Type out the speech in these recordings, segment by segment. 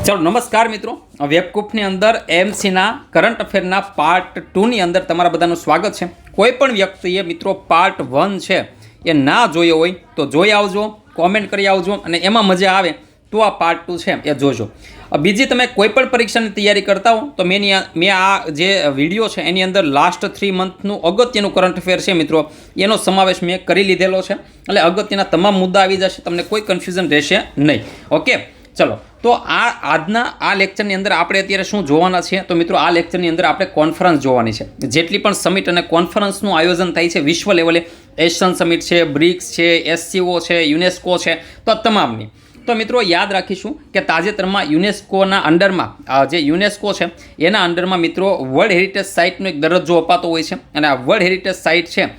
चलो नमस्कार मित्रों, वेबकूफनी अंदर एमसीना करंट अफेरना पार्ट 2 ની અંદર તમારા બધાનું સ્વાગત છે। કોઈ પણ વ્યક્તિએ મિત્રો પાર્ટ 1 છે એ ના જોયો હોય તો જોઈ આવજો, કોમેન્ટ કરી આવજો અને એમાં મજા આવે તો આ પાર્ટ 2 છે એ જોજો। બીજી તમે કોઈ પણ પરીક્ષાની તૈયારી કરતા હો તો મેં આ જે વિડીયો છે એની અંદર લાસ્ટ 3 મંથનું અગત્યનું કરંટ અફેર છે મિત્રો, એનો સમાવેશ મેં કરી લીધેલો છે, એટલે અગત્યના તમામ મુદ્દા આવી જશે, તમને કોઈ કન્ફ્યુઝન રહેશે નહીં। ઓકે, चलो तो आजना आ लेक्चरनी अंदर आपणे अत्यारे शुं जोवाना छे तो मित्रों आ लेक्चरनी अंदर आपणे कॉन्फरन्स जोवानी छे। जेटली पण समिट अने कॉन्फरन्सनुं आयोजन थाय छे विश्व लेवले, एशियन समिट छे, ब्रिक्स छे, एससीओ छे, युनेस्को छे, तो तमामनी तो मित्रों याद राखीशुं के ताजेतरमां युनेस्कोना अंडरमां जे युनेस्को छे एना अंडरमां मित्रों वर्ल्ड हेरिटेज साइटनो एक दरज्जो अपातो होय छे अने आ वर्ल्ड हेरिटेज साइट छे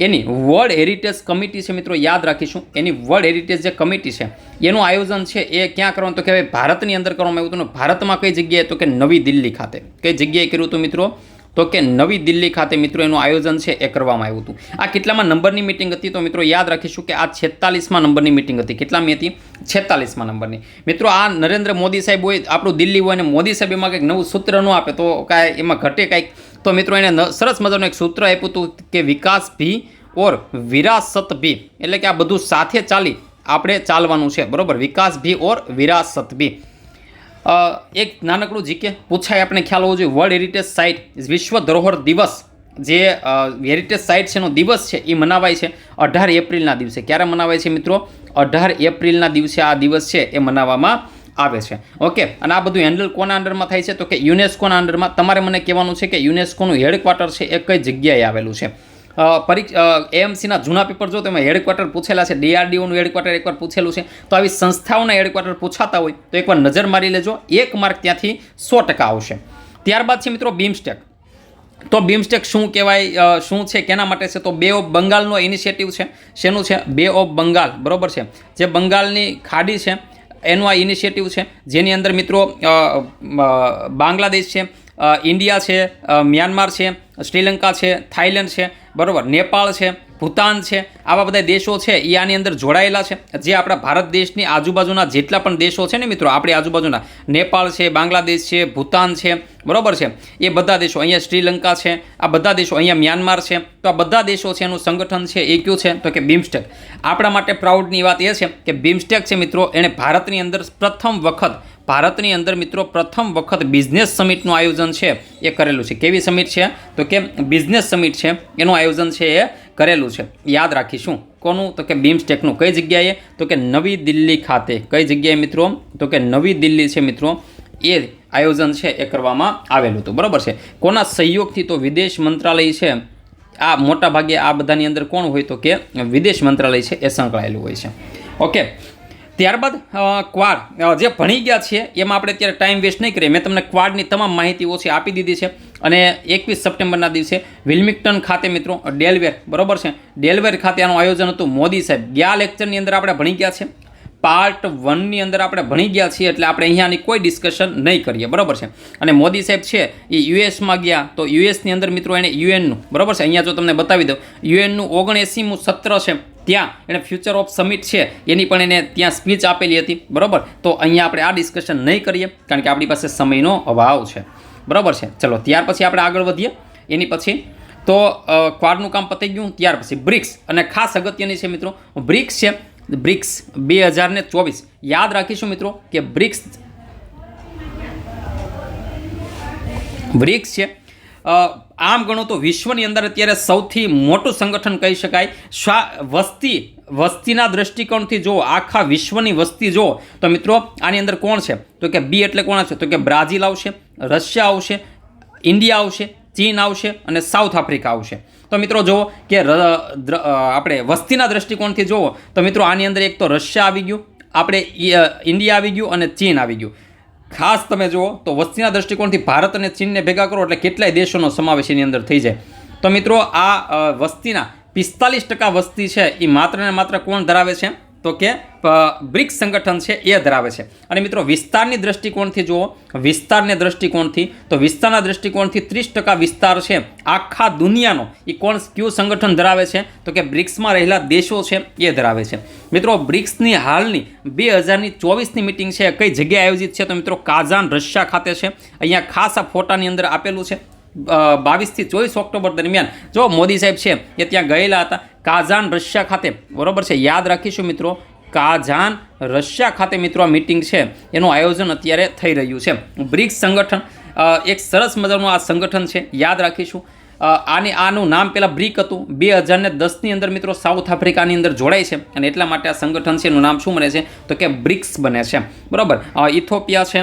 एनी वर्ल्ड हेरिटेज कमिटी है मित्रों याद राखीशुं एनी वर्ल्ड हेरिटेज जे कमिटी है एनु आयोजन है ए क्या करवानुं तो कि भारतनी अंदर करवामां आव्युं हतुं। भारतमां कई जग्याए तो कि नवी दिल्ली खाते कई जग्याए कर्युं हतुं मित्रों तो कि नवी दिल्ली खाते मित्रों एनुं आयोजन है ए करवामां आव्युं हतुं। आ केटलामां नंबरनी मीटिंग हती तो मित्रों याद राखीशुं के आ 46मां नंबरनी मीटिंग हती। केटलामी हती? 46मां नंबरनी। मित्रों आ नरेन्द्र मोदी साहेब होय आपणुं दिल्ली होय अने मोदी साहेब एमां कंईक नवुं सूत्र न आपे तो कांई एमां घटे कंईक तो मित्रों एने सरस मजानुं एक सूत्र आप्युं हतुं के विकास भी और विरासत भी, एटले कि आ बधुं साथे चाली आपणे चालवानुं छे, बरोबर। विकास भी और विरासत भी। एक नानकड़ुं जीके पूछाय आपणे ख्याल होवो जोईए। वर्ल्ड हेरिटेज साइट विश्व धरोहर दिवस जे हेरिटेज साइट छे नो दिवस छे ए मनावाय छे 18 एप्रिलना दिवसे। क्यारे मनावाय छे मित्रों? 18 एप्रिलना दिवसे आ दिवस छे ए मनाववामां आवे छे। ओके, अने आ बधुं हेन्डल कोना अंडरमां थाय छे तो कि युनेस्कोना अंडरमां। तमारे मने कहेवानुं छे कि युनेस्कोनुं हेडक्वार्टर छे ए कई जग्याए आवेलुं छे। एएमसीना जूना पेपर जो तो हेडक्वार्टर पूछेला है, डीआरडीओ हेडक्वार्टर एक बार पूछेलू है, तो आ संस्थाओं हेडक्वार्टर पूछाता हो तो एक बार नजर मारी लेजो, 1 मार्क त्याथी 100% आवशे। त्यारबाद छे मित्रों बीमस्टेक। तो बीमस्टेक शुं कहेवाय, शुं छे, केना माटे छे? तो बे ऑफ बंगालनो इनिशिएटिव छे। शेनुं छे? बे ऑफ बंगाल, बरोबर छे। जे बंगालनी खाड़ी छे एनुं आ इनिशिएटिव छे, जेनी अंदर मित्रों बांग्लादेश छे, इंडिया है, म्यांमार है, श्रीलंका है, थाईलैंड है, बराबर, नेपाल है, भूटान है, आवा बधा देशों है ये आनी अंदर जोड़ायेला है। जे आपणा भारत देशनी आजूबाजूना जेटला पण देशों है ने मित्रों, आपणी आजूबाजूना नेपाल है, बांग्लादेश है, भूटान है, बराबर है, ये बधा देशों, अहींया श्रीलंका है, आ बधा देशों, अहींया म्यांमार है, तो आ बधा देशों है एनुं संगठन है ए क्युं छे तो कि बीमस्टेक। आपणा माटे प्राउडनी वात ए छे कि बीमस्टेक है मित्रों एणे भारतनी अंदर प्रथम वखत भारतनी अंदर मित्रों प्रथम वखत बिजनेस समिटનું आयोजन है ये करेलू है। केवी समिट है तो कि बिजनेस समिट है एનું आयोजन है ये करेलू है। याद राखीशुं कोનું तो कि बीमस्टेकનું। कई जग्याए तो कि नवी दिल्ली खाते, कई जग्याए मित्रों तो कि नवी दिल्ली है मित्रों ये आयोजन है ये करवामां आवेलुं हतुं, बराबर है। कोना सहयोगथी? तो विदेश मंत्रालय है आ मोटा भागे आ बधानी अंदर कोण होय तो कि विदेश मंत्रालय है ए संकळायेलुं होय छे। ओके, त्यारबाद क्वाड जे भणी गया छे एमां आपणे अत्यारे टाइम वेस्ट नहीं करीए। मैं तमने क्वाडनी तमाम माहितीओ छे आपी दीधी छे अने 21 सप्टेम्बरना दिवसे विल्मिंग्टन खाते मित्रों डेलवेर, बराबर छे, डेलवेर खाते आनुं आयोजन हतुं। मोदी साहेब गया लेक्चरनी अंदर आपणे भणी गया छे, पार्ट 1 नी अंदर आपणे भणी गया छीए एटले आपणे अहींयानी कोई डिस्कशन नहीं करीए, बराबर छे। अने मोदी साहेब छे ए यूएस में गया तो यूएस नी अंदर मित्रों एणे यूएननुं, बराबर छे, अहींया जो तमने बतावी दઉં यूएननुं 79मुं सत्र छे त्यां एणे फ्यूचर ऑफ समिट है एनी पण एने त्यां स्पीच आपेली हती, बराबर। तो अहींया आपणे आ डिस्कशन नहीं करीए कारण के आपणी पासे समयनो अभाव है, बराबर है। चलो त्यार पछी आपणे आगळ वधीए। एनी पछी तो क्वाडनुं काम पती गयुं। त्यार पछी ब्रिक्स, अने खास अगत्यनी छे मित्रों ब्रिक्स है, ब्रिक्स 2024। याद राखीशुं मित्रों कि ब्रिक्स है आम गणो तो विश्वनी अंदर अत्यारे सौथी मोटुं संगठन कही शकाय। वस्तीना दृष्टिकोणथी जो आखा विश्वनी वस्ती जो तो मित्रों आनी अंदर कोण छे तो कि बी एटले कोण छे तो कि ब्राजील आवशे, रशिया आवशे, इंडिया आवशे, चीन आवशे अने साउथ आफ्रिका आवशे। तो मित्रों जो कि आपणे वस्तीना दृष्टिकोणथी जोवो तो मित्रों आनी अंदर एक तो रशिया आवी गयुं, आपणे इंडिया आवी गयुं अने चीन आवी गयुं। खास तमे जुओ तो वस्तीना दृष्टिकोणथी भारत अने चीन ने भेगा करो एटले केटलाय देशोनो समावेश एनी अंदर थई जाय। तो मित्रों आ वस्तीना 45% वस्ती है ये मात्र ने मात्र कोण धरावे छे તો કે બ્રિક્સ સંગઠન છે એ ધરાવે છે. અને મિત્રો વિસ્તારની દ્રષ્ટિકોણથી જુઓ, વિસ્તારની દ્રષ્ટિકોણથી તો વિસ્તારના દ્રષ્ટિકોણથી 30% વિસ્તાર છે આખા દુનિયાનો એ કયું સંગઠન ધરાવે છે તો કે બ્રિક્સમાં રહેલા દેશો છે એ ધરાવે છે. મિત્રો બ્રિક્સની હાલની 2024ની મિટિંગ છે કઈ જગ્યાએ આયોજિત છે તો મિત્રો કાઝાન રશિયા ખાતે છે. અહીંયા ખાસ આ ફોટાની અંદર આપેલું છે. 22 થી 24 ઓક્ટોબર દરમિયાન જો મોદી સાહેબ છે એ ત્યાં ગયેલા હતા કાઝાન રશિયા ખાતે, બરોબર છે. યાદ રાખીશું મિત્રો, કાઝાન રશિયા ખાતે મિત્રો આ મિટિંગ છે એનું આયોજન અત્યારે થઈ રહ્યું છે. બ્રિક્સ સંગઠન એક સરસ મજાનું આ સંગઠન છે, યાદ રાખીશું. આનું નામ પહેલાં બ્રિક હતું. 2010ની અંદર મિત્રો સાઉથ આફ્રિકાની અંદર જોડાય છે અને એટલા માટે આ સંગઠન છે એનું નામ શું બને છે તો કે બ્રિક્સ બને છે, બરાબર. ઇથોપિયા છે,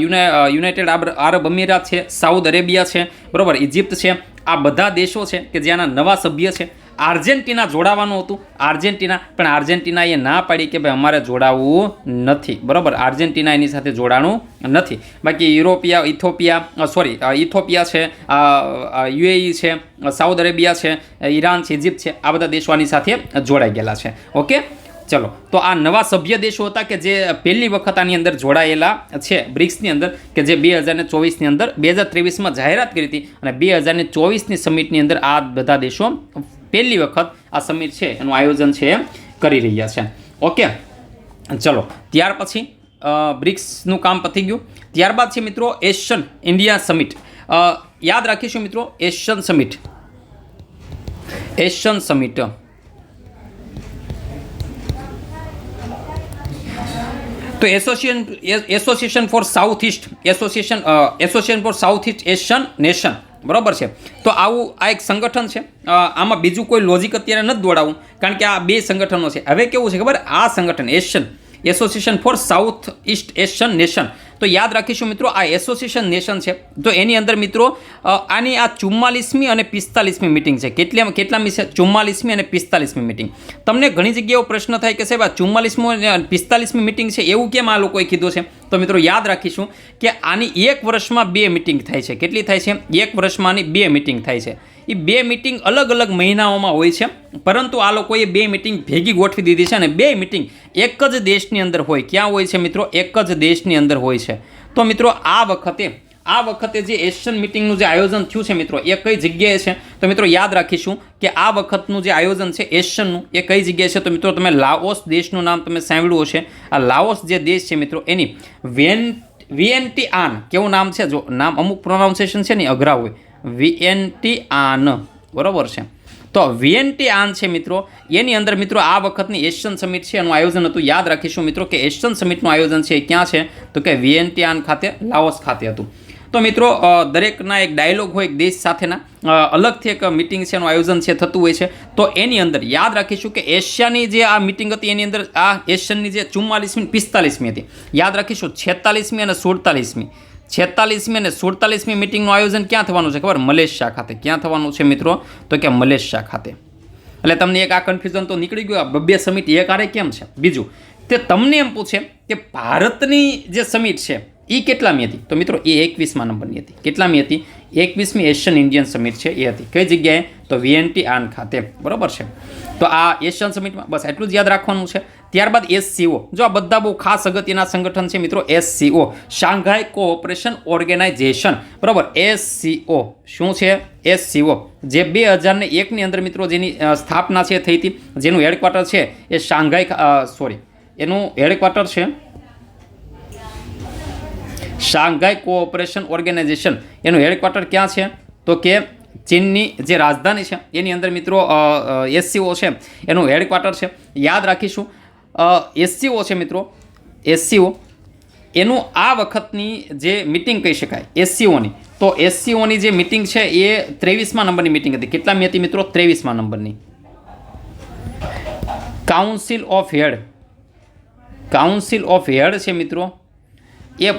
યુનાઇટેડ આરબ અમીરાત છે, સાઉદ અરેબિયા છે, બરાબર, ઇજિપ્ત છે. આ બધા દેશો છે કે જેના નવા સભ્ય છે. આર્જેન્ટિના જોડાવાનું હતું, પણ આર્જેન્ટિનાએ ના પાડી કે ભાઈ અમારે જોડાવવું નથી, બરાબર. આર્જેન્ટિના એની સાથે જોડાણું નથી. બાકી ઇથોપિયા છે, યુએઈ છે, સાઉદ અરેબિયા છે, ઈરાન છે, ઇજિપ્ત છે, આ બધા દેશો આની સાથે જોડાઈ ગયેલા છે. ઓકે, ચલો. તો આ નવા સભ્ય દેશો હતા કે જે પહેલી વખત આની અંદર જોડાયેલા છે બ્રિક્સની અંદર, કે જે 2024ની અંદર 2023માં જાહેરાત કરી હતી અને 2024ની સમિટની અંદર આ બધા દેશો પહેલી વખત આ સમિટ છે એનું આયોજન છે કરી રહ્યા છે. ઓકે, ચલો. ત્યાર પછી બ્રિક્સનું કામ પતી ગયું. ત્યારબાદ છે મિત્રો એશિયન ઇન્ડિયા સમિટ. યાદ રાખીશું મિત્રો, એશિયન સમિટ તો association four south east Asian nation, બરાબર છે. તો આ એક સંગઠન છે. આમાં બીજું કોઈ લોજિક અત્યારે નથી દોડાવું કારણ કે આ બે સંગઠનો છે. હવે કેવું છે ખબર, આ સંગઠન association four south east Asian nation, તો યાદ રાખીશું મિત્રો આ એસોસિએશન નેશન છે. તો એની અંદર મિત્રો આની આ 44મી અને 45મી મિટિંગ છે. કેટલામી છે? 44મી અને 45મી મિટિંગ. તમને ઘણી જગ્યાએ પ્રશ્ન થાય કે સાહેબ આ 44મી અને 45મી મિટિંગ છે એવું કેમ આ લોકોએ કીધું છે? તો મિત્રો યાદ રાખીશું કે આની એક વર્ષમાં 2 મિટિંગ થાય છે. કેટલી થાય છે? એક વર્ષમાં આની 2 મિટિંગ થાય છે. એ 2 મિટિંગ અલગ અલગ મહિનાઓમાં હોય છે, પરંતુ આ લોકોએ 2 મિટિંગ ભેગી ગોઠવી દીધી છે અને 2 મિટિંગ એક જ દેશની અંદર હોય. ક્યાં હોય છે મિત્રો? એક જ દેશની અંદર હોય છે. તો મિત્રો આ વખતે જે એશિયન મિટિંગનું જે આયોજન થયું છે મિત્રો એ કઈ જગ્યાએ છે? તો મિત્રો યાદ રાખીશું કે આ વખતનું જે આયોજન છે એશિયનનું એ કઈ જગ્યાએ છે? તો મિત્રો તમે લાઓસ દેશનું નામ તમે સાંભળ્યું હશે. આ લાઓસ જે દેશ છે મિત્રો એની વિયેન્ટિઆન કેવું નામ છે? જો નામ અમુક પ્રોનાઉન્સિએશન છે ને અઘરા હોય. વિયેન્ટિઆન, બરાબર છે. તો વિયેન્ટિઆન છે મિત્રો, એની અંદર મિત્રો આ વખતની એશિયન સમિટ છે એનું આયોજન હતું. યાદ રાખીશું મિત્રો કે એશિયન સમિટનું આયોજન છે એ ક્યાં છે? તો કે વિયેન્ટિઆન ખાતે, લાઓસ ખાતે હતું. તો મિત્રો દરેકના એક ડાયલોગ હોય એક દેશ સાથેના, અલગથી એક મિટિંગ છે એનું આયોજન છે થતું હોય છે. તો એની અંદર યાદ રાખીશું કે એશિયાની જે આ મિટિંગ હતી એની અંદર આ એશિયનની જે 44મી 45મી હતી. યાદ રાખીશું 46મી અને 47મી. 46મી અને 47મી મિટિંગનું આયોજન ક્યાં થવાનું છે ખબર? મલેશિયા ખાતે. ક્યાં થવાનું છે મિત્રો? તો કે મલેશિયા ખાતે. એટલે તમને એક આ કન્ફ્યુઝન તો નીકળી ગયું, આ 2 સમિટ એક આરે કેમ છે. બીજું તે તમને એમ પૂછે કે ભારતની જે સમિટ છે એ કેટલામી હતી? તો મિત્રો એ 21મા નંબરની હતી. કેટલામી હતી? 21મી એશિયન ઇન્ડિયન સમિટ છે એ હતી. કઈ જગ્યાએ? તો વિયેન્ટિઆન ખાતે, બરાબર છે. તો આ એશિયન સમિટમાં બસ એટલું જ યાદ રાખવાનું છે. ત્યારબાદ SCO, જો આ બધા બહુ ખાસ અગત્યના સંગઠન છે મિત્રો. SCO શાંઘાઈ કોઓપરેશન ઓર્ગેનાઇઝેશન, બરાબર. SCO શું છે? SCO જે 2001ની અંદર મિત્રો જેની સ્થાપના છે થઈ હતી, જેનું હેડક્વાર્ટર છે એ એનું હેડક્વાર્ટર છે શાંઘાઈ કોઓપરેશન ઓર્ગેનાઇઝેશન. એનું હેડક્વાર્ટર ક્યાં છે? તો કે ચીનની જે રાજધાની છે એની અંદર મિત્રો SCO છે એનું હેડક્વાર્ટર છે. યાદ રાખીશું SCO છે મિત્રો, SCO એનું આ વખતની જે મિટિંગ કહી શકાય SCOની, તો SCOની જે મિટિંગ છે એ 23મા નંબરની મિટિંગ હતી. કેટલામી હતી મિત્રો? 23મા નંબરની. કાઉન્સિલ ઓફ હેડ છે મિત્રો, એ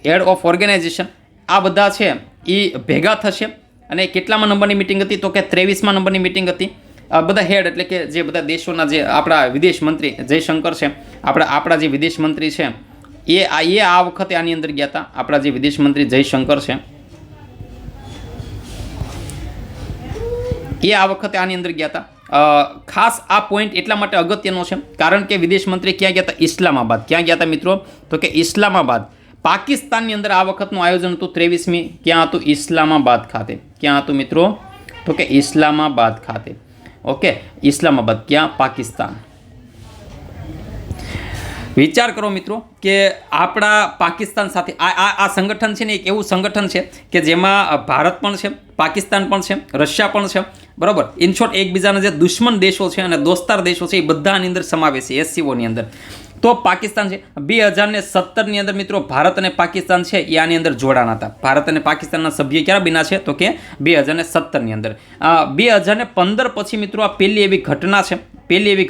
હેડ ઓફ ઓર્ગેનાઇઝેશન, આ બધા છે એ ભેગા થશે. અને કેટલામાં નંબરની મિટિંગ હતી? તો કે 23મા નંબરની મિટિંગ હતી. બધા હેડ એટલે કે જે બધા દેશોના જે આપણા વિદેશ મંત્રી જયશંકર છે, આપણા જે વિદેશ મંત્રી છે એ આ વખતે આની અંદર ગયા હતા. આપણા જે વિદેશ મંત્રી જયશંકર છે એ આ વખતે આની અંદર ગયા હતા. ખાસ આ પોઈન્ટ એટલા માટે અગત્યનો છે કારણ કે વિદેશ મંત્રી ક્યાં ગયા હતા? ઇસ્લામાબાદ. ક્યાં ગયા હતા મિત્રો? તો કે ઇસ્લામાબાદ. પાકિસ્તાનની અંદર આ વખતનું આયોજન હતું 23મી. ક્યાં હતું? ઇસ્લામાબાદ ખાતે. ક્યાં હતું મિત્રો? તો કે ઇસ્લામાબાદ ખાતે. ઓકે, ઇસ્લામાબાદ ક્યાં? પાકિસ્તાન. વિચાર કરો મિત્રો કે આપણા પાકિસ્તાન સાથે આ સંગઠન છે ને એક એવું સંગઠન છે કે જેમાં ભારત પણ છે, પાકિસ્તાન પણ છે, રશિયા પણ છે, બરાબર. ઇન શોર્ટ એકબીજાના જે દુશ્મન દેશો છે અને દોસ્તાર દેશો છે એ બધાની અંદર સમાવેશ છે એસસીઓની અંદર. તો પાકિસ્તાન છે 2017ની અંદર મિત્રો ભારત અને પાકિસ્તાન છે એ આની અંદર જોડાણા હતા. ભારત અને પાકિસ્તાનના સભ્ય ક્યારે બન્યા છે? તો કે 2017ની અંદર. 2015 પછી મિત્રો આ પહેલી એવી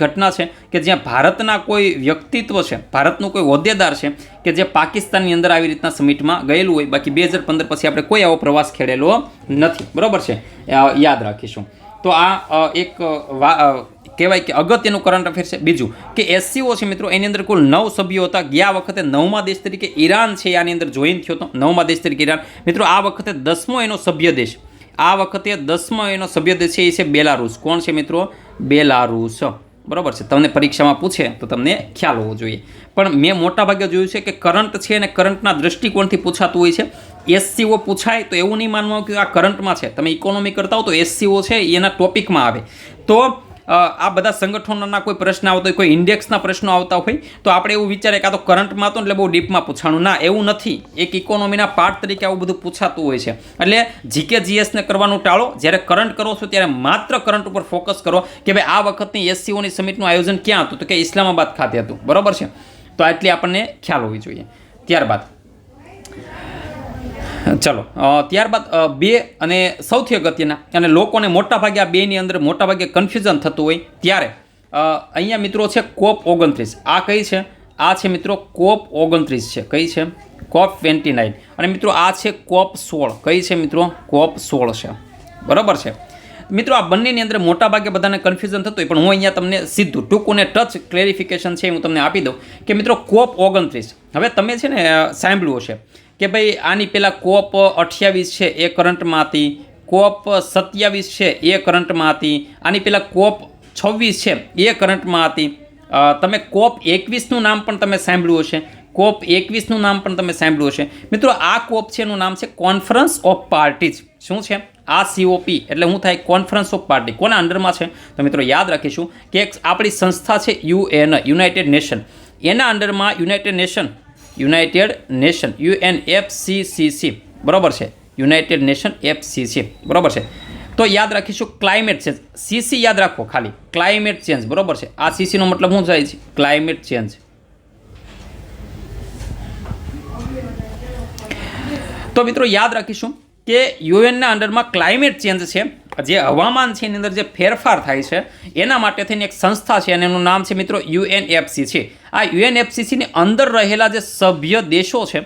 ઘટના છે કે જ્યાં ભારતના કોઈ વ્યક્તિત્વ છે, ભારતનું કોઈ હોદ્દેદાર છે કે જે પાકિસ્તાનની અંદર આવી રીતના સમિટમાં ગયેલું હોય. બાકી 2015 પછી આપણે કોઈ આવો પ્રવાસ ખેડેલો નથી, બરાબર છે, યાદ રાખીશું. તો આ એક કહેવાય કે અગત્યનું કરંટ અફેર છે. બીજું કે એસસીઓ છે મિત્રો એની અંદર કુલ 9 સભ્યો હતા. ગયા વખતે 9મા દેશ તરીકે ઈરાન છે આની અંદર જોઈન થયો હતો. 9મા દેશ તરીકે ઈરાન. મિત્રો આ વખતે 10મો એનો સભ્ય દેશ, આ વખતે 10મો એનો સભ્ય દેશ છે એ છે બેલારુસ. કોણ છે મિત્રો? બેલારુસ, બરાબર છે. તમને પરીક્ષામાં પૂછે તો તમને ખ્યાલ હોવો જોઈએ. પણ મેં મોટાભાગે જોયું છે કે કરંટ છે અને કરંટના દૃષ્ટિકોણથી પૂછાતું હોય છે. એસસીઓ પૂછાય તો એવું નહીં માનવાનું કે આ કરંટમાં છે. તમે ઇકોનોમી કરતા હો તો એસસીઓ છે એના ટોપિકમાં આવે. તો આ બધા સંગઠનોના કોઈ પ્રશ્ન આવતો હોય, કોઈ ઇન્ડેક્સના પ્રશ્નો આવતા હોય તો આપણે એવું વિચારે કે આ તો કરંટમાં હતો એટલે બહુ ડીપમાં પૂછાણું. ના, એવું નથી. એક ઇકોનોમીના પાર્ટ તરીકે આવું બધું પૂછાતું હોય છે. એટલે જીકે જીએસને કરવાનું ટાળો. જ્યારે કરંટ કરો છો ત્યારે માત્ર કરંટ ઉપર ફોકસ કરો કે ભાઈ આ વખતની એસસીઓની સમિટનું આયોજન ક્યાં હતું? તો કે ઇસ્લામાબાદ ખાતે હતું, બરાબર છે. તો આટલી આપણને ખ્યાલ હોવી જોઈએ. ત્યારબાદ ચલો, ત્યારબાદ બે અને સૌથી અગત્યના અને લોકોને મોટાભાગે આ બેની અંદર મોટાભાગે કન્ફ્યુઝન થતું હોય ત્યારે અહીંયા મિત્રો છે COP 29. આ કઈ છે? આ છે મિત્રો COP 29 છે. કઈ છે? COP 29. અને મિત્રો આ છે COP 16. કઈ છે મિત્રો? COP 16 છે, બરાબર છે. મિત્રો આ બંનેની અંદર મોટાભાગે બધાને કન્ફ્યુઝન થતું હોય પણ હું અહીંયા તમને સીધું ટૂંકું ને ટચ ક્લેરિફિકેશન છે હું તમને આપી દઉં કે મિત્રો COP 29 હવે તમે છે ને સાંભળ્યું હશે કે ભાઈ આની પહેલાં COP 28 છે એ કરંટમાં હતી, COP 27 છે એ કરંટમાં હતી, આની પહેલાં COP 26 છે એ કરંટમાં હતી. તમે COP 21નું નામ પણ તમે સાંભળ્યું હશે. COP 21નું નામ પણ તમે સાંભળ્યું હશે. મિત્રો આ COP છે એનું નામ છે કોન્ફરન્સ ઓફ પાર્ટીઝ. શું છે આ COP? એટલે શું થાય? Conference of party. કોના અંડરમાં છે? તો મિત્રો યાદ રાખીશું કે એક આપણી સંસ્થા છે UN, યુનાઇટેડ નેશન. એના અંડરમાં યુનાઇટેડ નેશન UNFCCC, બરાબર છે, યુનાઇટેડ નેશન FCC, બરાબર છે. તો યાદ રાખીશું ક્લાઇમેટ ચેન્જ. CC યાદ રાખો ખાલી, ક્લાઇમેટ ચેન્જ, બરાબર છે. આ CC નો મતલબ શું થાય છે? Climate change. તો મિત્રો યાદ રાખીશું કે યુએનના અંડરમાં ક્લાઇમેટ ચેન્જ છે, જે હવામાન છે એની અંદર જે ફેરફાર થાય છે એના માટે થઈને એક સંસ્થા છે અને એનું નામ છે મિત્રો UNFCCC છે. આ UNFCCCની અંદર રહેલા જે સભ્ય દેશો છે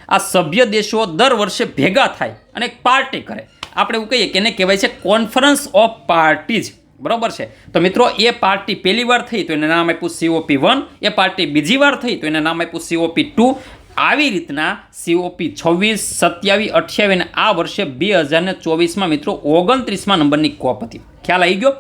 આ સભ્ય દેશો દર વર્ષે ભેગા થાય અને એક પાર્ટી કરે. આપણે એવું કહીએ કે એને કહેવાય છે કોન્ફરન્સ ઓફ પાર્ટીઝ, બરાબર છે. તો મિત્રો એ પાર્ટી પહેલી વાર થઈ તો એને નામ આપ્યું COP1, એ પાર્ટી બીજી વાર થઈ તો એને નામ આપ્યું COP2. આવી રીતના COP 26, 27, 28 અને આ વર્ષે 2024માં મિત્રો 29મા નંબરની COP હતી. ખ્યાલ આવી ગયો?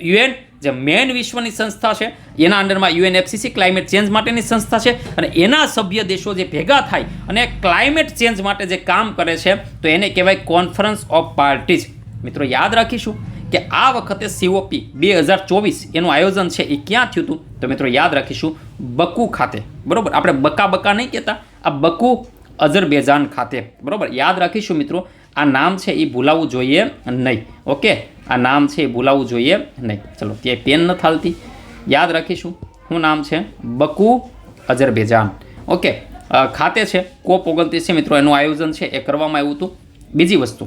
UN જે મેન વિશ્વની સંસ્થા છે એના અંડરમાં UNFCCC ક્લાઇમેટ ચેન્જ માટેની સંસ્થા છે અને એના સભ્ય દેશો જે ભેગા થાય અને ક્લાઇમેટ ચેન્જ માટે જે કામ કરે છે તો એને કહેવાય કોન્ફરન્સ ઓફ પાર્ટીઝ. મિત્રો યાદ રાખીશું કે આ વખતે COP 2024 એનું આયોજન છે એ ક્યાં થયું હતું? તો મિત્રો યાદ રાખીશું બકુ ખાતે, બરાબર. આપણે બકા નહીં કહેતા, આ બકુ અઝરબૈજાન ખાતે, બરાબર. યાદ રાખીશું મિત્રો, આ નામ છે એ ભૂલાવવું જોઈએ નહીં. ઓકે, આ નામ છે એ ભૂલાવવું જોઈએ નહીં. ચલો, ત્યાં પેન નથી હાલતી, યાદ રાખીશું. શું નામ છે? બકુ અઝરબૈજાન. ઓકે, ખાતે છે. COP 29 છે મિત્રો, એનું આયોજન છે એ કરવામાં આવ્યું હતું. બીજી વસ્તુ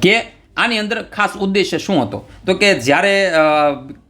કે આની અંદર ખાસ ઉદ્દેશ્ય શું હતો? તો કે જ્યારે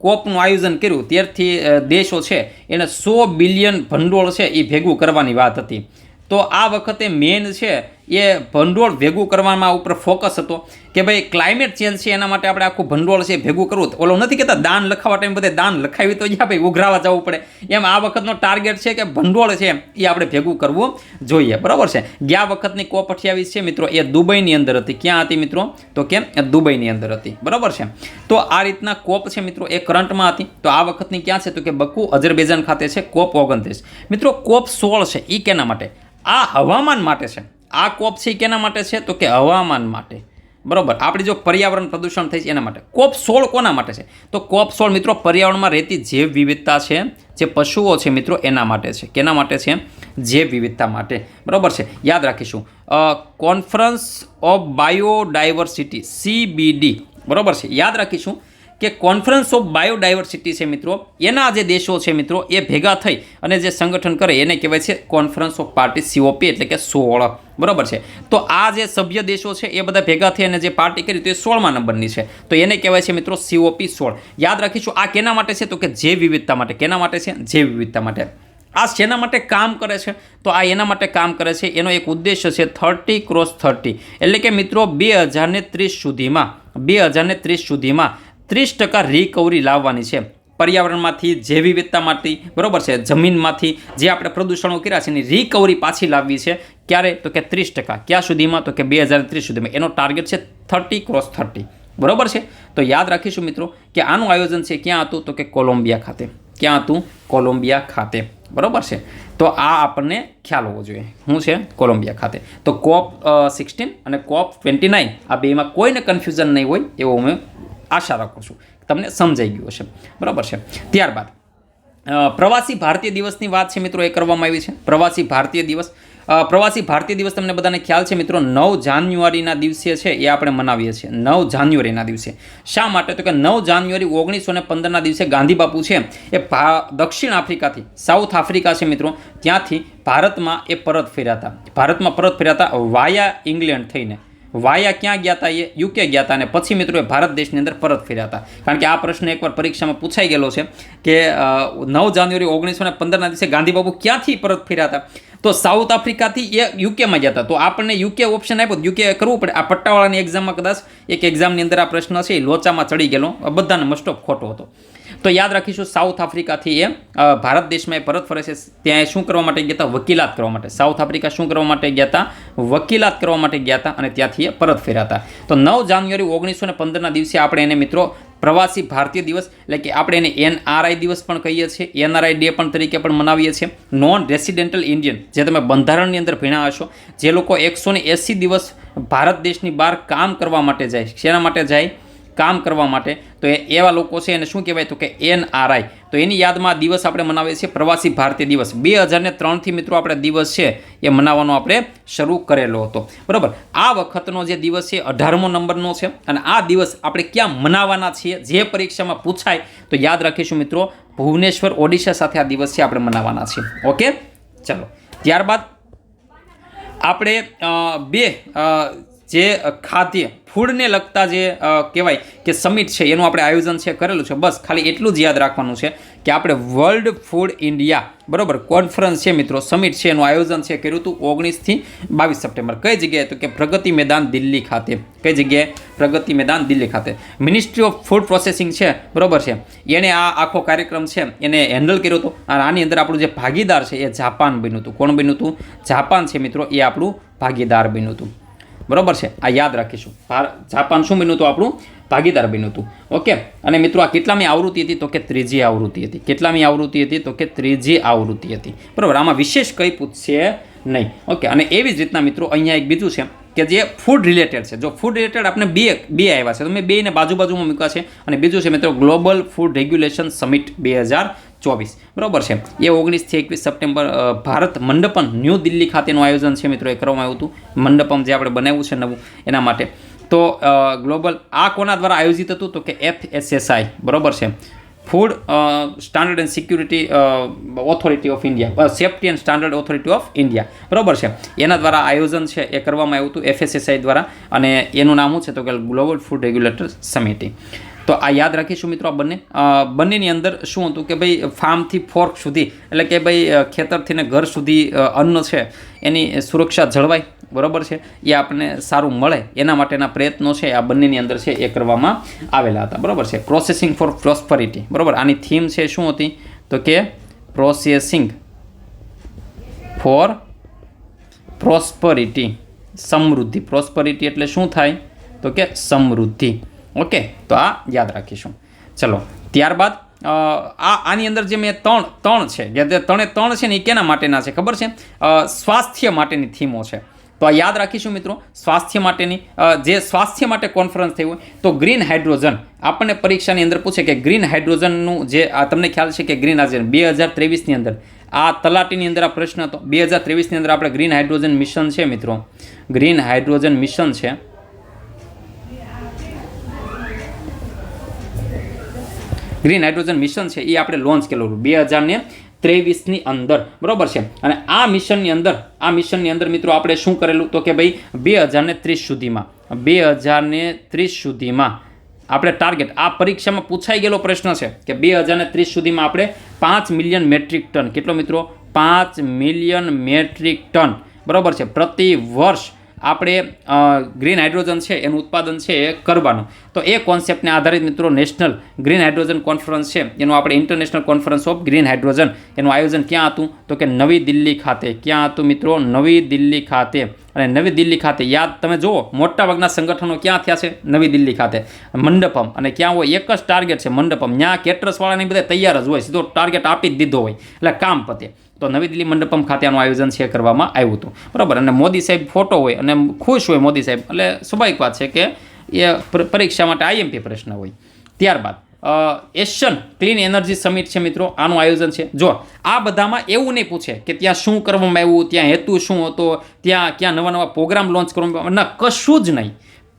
COPનું આયોજન કર્યું ત્યારથી દેશો છે એને 100 બિલિયન ભંડોળ છે એ ભેગું કરવાની વાત હતી. તો આ વખતે મેન છે એ ભંડોળ ભેગું કરવામાં ઉપર ફોકસ હતો કે ભાઈ ક્લાઇમેટ ચેન્જ છે એના માટે આપણે આખું ભંડોળ છે ભેગું કરવું. ઓલો નથી કહેતા દાન લખાવા ટાઈમ બધે દાન લખાવી તો જ્યાં ભાઈ ઉઘરાવા જવું પડે, એમ આ વખતનો ટાર્ગેટ છે કે ભંડોળ છે એ આપણે ભેગું કરવું જોઈએ. બરાબર છે. ગયા વખતની COP28 છે મિત્રો એ દુબઈની અંદર હતી. ક્યાં હતી મિત્રો? તો કે દુબઈની અંદર હતી. બરાબર છે. તો આ રીતના COP છે મિત્રો એ કરંટમાં હતી. તો આ વખતની ક્યાં છે? તો કે બકુ અઝરબૈજાન ખાતે છે COP29. મિત્રો COP16 છે એ કેના માટે? આ હવામાન માટે છે. આ COP છે એ કેના માટે છે? તો કે હવામાન માટે. બરાબર. આપણે જો પર્યાવરણ પ્રદૂષણ થઈ છે એના માટે. COP16 કોના માટે છે? તો COP16 મિત્રો પર્યાવરણમાં રહેતી જૈવ વિવિધતા છે, જે પશુઓ છે મિત્રો એના માટે છે. કેના માટે છે? જૈવ વિવિધતા માટે. બરાબર છે. યાદ રાખીશું. Conference of biodiversity CBD. બરાબર છે. યાદ રાખીશું કે કોન્ફરન્સ ઓફ બાયોડાયવર્સિટી છે મિત્રો, એના જે દેશો છે મિત્રો એ ભેગા થઈ અને જે સંગઠન કરે એને કહેવાય છે કોન્ફરન્સ ઓફ પાર્ટી COP, એટલે કે 16. બરાબર છે. તો આ જે સભ્ય દેશો છે એ બધા ભેગા થઈ અને જે પાર્ટી કરી તો એ 16મા નંબરની છે. તો એને કહેવાય છે મિત્રો COP16. યાદ રાખીશું આ કેના માટે છે? તો કે જૈવ વિવિધતા માટે. કેના માટે છે? જૈવ વિવિધતા માટે. આ શેના માટે કામ કરે છે? તો આ એના માટે કામ કરે છે. એનો એક ઉદ્દેશ્ય છે 30x30, એટલે કે મિત્રો 2030 સુધીમાં 30% રિકવરી લાવવાની છે પર્યાવરણમાંથી, જૈવ વિવિધતામાંથી. બરાબર છે. જમીનમાંથી જે આપણે પ્રદૂષણો કર્યા છે એની રિકવરી પાછી લાવવી છે. ક્યારે? તો કે 30%. ક્યાં સુધીમાં? તો કે 2030 સુધીમાં. એનો ટાર્ગેટ છે 30x30. બરાબર છે. તો યાદ રાખીશું મિત્રો કે આનું આયોજન છે ક્યાં હતું? તો કે કોલંબિયા ખાતે. ક્યાં હતું? કોલંબિયા ખાતે. બરાબર છે. તો આ આપણને ખ્યાલ હોવો જોઈએ. શું છે? કોલંબિયા ખાતે. તો COP16 અને COP29 આ બેમાં કોઈને કન્ફ્યુઝન નહીં હોય એવો હું આશા રાખું છું. તમને સમજાઈ ગયું હશે. બરાબર છે. ત્યારબાદ પ્રવાસી ભારતીય દિવસની વાત છે મિત્રો એ કરવામાં આવી છે. પ્રવાસી ભારતીય દિવસ તમને બધાને ખ્યાલ છે મિત્રો 9 જાન્યુઆરીના દિવસે છે એ આપણે મનાવીએ છીએ. 9 જાન્યુઆરીના દિવસે. શા માટે? તો કે 9 જાન્યુઆરી 1915ના દિવસે ગાંધી બાપુ છે એ દક્ષિણ આફ્રિકાથી, સાઉથ આફ્રિકા છે મિત્રો, ત્યાંથી ભારતમાં એ પરત ફર્યા હતા. વાયા ઇંગ્લેન્ડ થઈને. વાયા ક્યાં ગયા હતા? એ UK ગયા હતા અને પછી મિત્રો એ ભારત દેશની અંદર પરત ફર્યા હતા. કારણ કે આ પ્રશ્ન એકવાર પરીક્ષામાં પૂછાઈ ગયેલો છે કે 9 જાન્યુઆરી 1915ના દિવસે ગાંધી બાપુ ક્યાંથી પરત ફર્યા હતા? તો સાઉથ આફ્રિકાથી એ UKમાં ગયા હતા. તો આપણને UK ઓપ્શન આપ્યો, UK કરવું પડે. આ પટ્ટાવાળાની એક્ઝામમાં કદાચ એક એક્ઝામની અંદર આ પ્રશ્ન છે એ લોચામાં ચડી ગયેલો, બધાને મોસ્ટ ઓફ ખોટો હતો. તો યાદ રાખીશું સાઉથ આફ્રિકાથી એ ભારત દેશમાં એ પરત ફરે છે. ત્યાં શું કરવા માટે ગયા હતા? વકીલાત કરવા માટે. સાઉથ આફ્રિકા શું કરવા માટે ગયા હતા? વકીલાત કરવા માટે ગયા હતા અને ત્યાંથી એ પરત ફર્યા હતા. તો 9 જાન્યુઆરી 1915ના દિવસે આપણે એને મિત્રો પ્રવાસી ભારતીય દિવસ, એટલે કે આપણે એને NRI દિવસ પણ કહીએ છીએ, NRI ડે પણ તરીકે પણ મનાવીએ છીએ. નોન રેસિડેન્ટલ ઇન્ડિયન, જે તમે બંધારણની અંદર ભણ્યા હશો, જે લોકો 180 દિવસ ભારત દેશની બહાર કામ કરવા માટે જાય. શેના માટે જાય? કામ કરવા માટે. તો એવા લોકો છે એને શું કહેવાય? તો કે NRI. તો એની યાદમાં આ દિવસ આપણે મનાવીએ છીએ પ્રવાસી ભારતીય દિવસ. 2003થી મિત્રો આપણે દિવસ છે એ મનાવવાનો આપણે શરૂ કરેલો હતો. બરાબર. આ વખતનો જે દિવસ છે 18મો નંબરનો છે અને આ દિવસ આપણે ક્યાં મનાવવાના છીએ જે પરીક્ષામાં પૂછાય તો યાદ રાખીશું મિત્રો ભુવનેશ્વર, ઓડિશા સાથે આ દિવસ છે આપણે મનાવવાના છીએ. ઓકે, ચલો. ત્યારબાદ આપણે જે ખાદ્ય ફૂડને લગતા જે કહેવાય કે સમિટ છે એનું આપણે આયોજન છે કરેલું છે. બસ ખાલી એટલું જ યાદ રાખવાનું છે કે આપણે વર્લ્ડ ફૂડ ઇન્ડિયા બરાબર કોન્ફરન્સ છે મિત્રો, સમિટ છે એનું આયોજન છે કર્યું હતું 19 થી 22 સપ્ટેમ્બર. કઈ જગ્યાએ? તો કે પ્રગતિ મેદાન દિલ્હી ખાતે. કઈ જગ્યાએ? પ્રગતિ મેદાન દિલ્હી ખાતે. મિનિસ્ટ્રી ઓફ ફૂડ પ્રોસેસિંગ છે બરાબર છે, એણે આ આખો કાર્યક્રમ છે એને હેન્ડલ કર્યો હતો અને આની અંદર આપણું જે ભાગીદાર છે એ જાપાન બન્યું હતું. કોણ બન્યું હતું? જાપાન છે મિત્રો એ આપણું ભાગીદાર બન્યું હતું. બરાબર છે. આ યાદ રાખીશું. જાપાન શું બન્યું હતું? આપણું ભાગીદાર બન્યું હતું. ઓકે. અને મિત્રો આ કેટલામી આવૃત્તિ હતી? તો કે 3જી આવૃત્તિ હતી. કેટલામી આવૃત્તિ હતી? તો કે 3જી આવૃત્તિ હતી. બરાબર. આમાં વિશેષ કંઈ પૂછશે નહીં. ઓકે. અને એવી જ રીતના મિત્રો અહીંયા એક બીજું છે કે જે ફૂડ રિલેટેડ છે. જો ફૂડ રિલેટેડ આપણે બે આવ્યા છે તો મેં બેને બાજુમાં મૂક્યા છે. અને બીજું છે મિત્રો ગ્લોબલ ફૂડ રેગ્યુલેશન સમિટ 2024. બરાબર છે. એ 19 થી 21 સપ્ટેમ્બર ભારત મંડપમ ન્યૂ દિલ્હી ખાતેનું આયોજન છે મિત્રો એ કરવામાં આવ્યું હતું. મંડપમ જે આપણે બનાવ્યું છે નવું એના માટે. તો ગ્લોબલ આ કોના દ્વારા આયોજિત હતું? તો કે FSSI. બરાબર છે. Food standard and security authority of India, safety and standard authority of India. બરાબર છે. એના દ્વારા આયોજન છે એ કરવામાં આવ્યું હતું FSSI દ્વારા અને એનું નામ શું છે? તો કે ગ્લોબલ ફૂડ રેગ્યુલેટર સમિટી. તો આ યાદ રાખીશું મિત્રો. આ બંનેની અંદર શું હતું કે ભાઈ ફાર્મથી ફોર્ક સુધી, એટલે કે ભાઈ ખેતરથી ને ઘર સુધી અન્ન છે એની સુરક્ષા જળવાય, બરાબર છે, એ આપણને સારું મળે એના માટેના પ્રયત્નો છે આ બંનેની અંદર છે એ કરવામાં આવેલા હતા, બરાબર છે. પ્રોસેસિંગ ફોર પ્રોસ્પરિટી, બરાબર. આની થીમ છે શું હતી તો કે પ્રોસેસિંગ ફોર પ્રોસ્પરિટી, સમૃદ્ધિ. પ્રોસ્પરિટી એટલે શું થાય તો કે સમૃદ્ધિ. ઓકે, તો આ યાદ રાખીશું. ચલો, ત્યારબાદ આની અંદર જે મેં ત્રણ છે, જે ત્રણ છે ને એ કેના માટેના છે ખબર છે? સ્વાસ્થ્ય માટેની થીમો છે. તો આ યાદ રાખીશું મિત્રો. સ્વાસ્થ્ય માટેની જે સ્વાસ્થ્ય માટે કોન્ફરન્સ થઈ હોય તો ગ્રીન હાઇડ્રોજન આપણને પરીક્ષાની અંદર પૂછે કે ગ્રીન હાઇડ્રોજનનું જે તમને ખ્યાલ છે કે ગ્રીન હાઇડ્રોજન 2023ની અંદર આ તલાટીની અંદર આ પ્રશ્ન હતો. 2023ની અંદર આપણે ગ્રીન હાઇડ્રોજન મિશન છે મિત્રો, ગ્રીન હાઇડ્રોજન મિશન છે. ગ્રીન હાઇડ્રોજન મિશન છે એ આપણે લોન્ચ કરેલું 2023ની અંદર, બરાબર છે. અને આ મિશનની અંદર મિત્રો આપણે શું કરેલું તો કે ભાઈ 2030 સુધીમાં આપણે ટાર્ગેટ, આ પરીક્ષામાં પૂછાઈ ગયેલો પ્રશ્ન છે કે 2030 સુધીમાં આપણે 5 મિલિયન મેટ્રિક ટન, કેટલો મિત્રો? 5 મિલિયન મેટ્રિક ટન, બરાબર છે, પ્રતિ વર્ષ આપણે ગ્રીન હાઇડ્રોજન છે એનું ઉત્પાદન છે એ કરવાનું. તો એ કોન્સેપ્ટને આધારિત મિત્રો નેશનલ ગ્રીન હાઇડ્રોજન કોન્ફરન્સ છે એનું આપણે international conference of green hydrogen એનું આયોજન ક્યાં હતું તો કે નવી દિલ્હી ખાતે. ક્યાં હતું મિત્રો? નવી દિલ્હી ખાતે. અને નવી દિલ્હી ખાતે યાદ તમે જુઓ મોટાભાગના સંગઠનો ક્યાં થયા છે? નવી દિલ્હી ખાતે. મંડપમ, અને ક્યાં હોય? એક જ ટાર્ગેટ છે મંડપમ. ત્યાં કેટરસવાળાને બધા તૈયાર જ હોય, સીધો ટાર્ગેટ આપી જ દીધો હોય એટલે કામ પતે. તો નવી દિલ્હી મંડપમ ખાતે આનું આયોજન છે કરવામાં આવ્યું હતું, બરાબર. અને મોદી સાહેબ ફોટો હોય અને ખુશ હોય મોદી સાહેબ, એટલે સ્વાભાવિક વાત છે કે એ પરીક્ષા માટે આઈએમપી પ્રશ્ન હોય. ત્યારબાદ એશિયન ક્લીન એનર્જી સમિટ છે મિત્રો, આનું આયોજન છે. જો આ બધામાં એવું નહીં પૂછે કે ત્યાં શું કરવામાં આવ્યું, ત્યાં હેતુ શું હતો, ક્યાં નવા નવા પ્રોગ્રામ લોન્ચ કરવામાં, ના, કશું જ નહીં.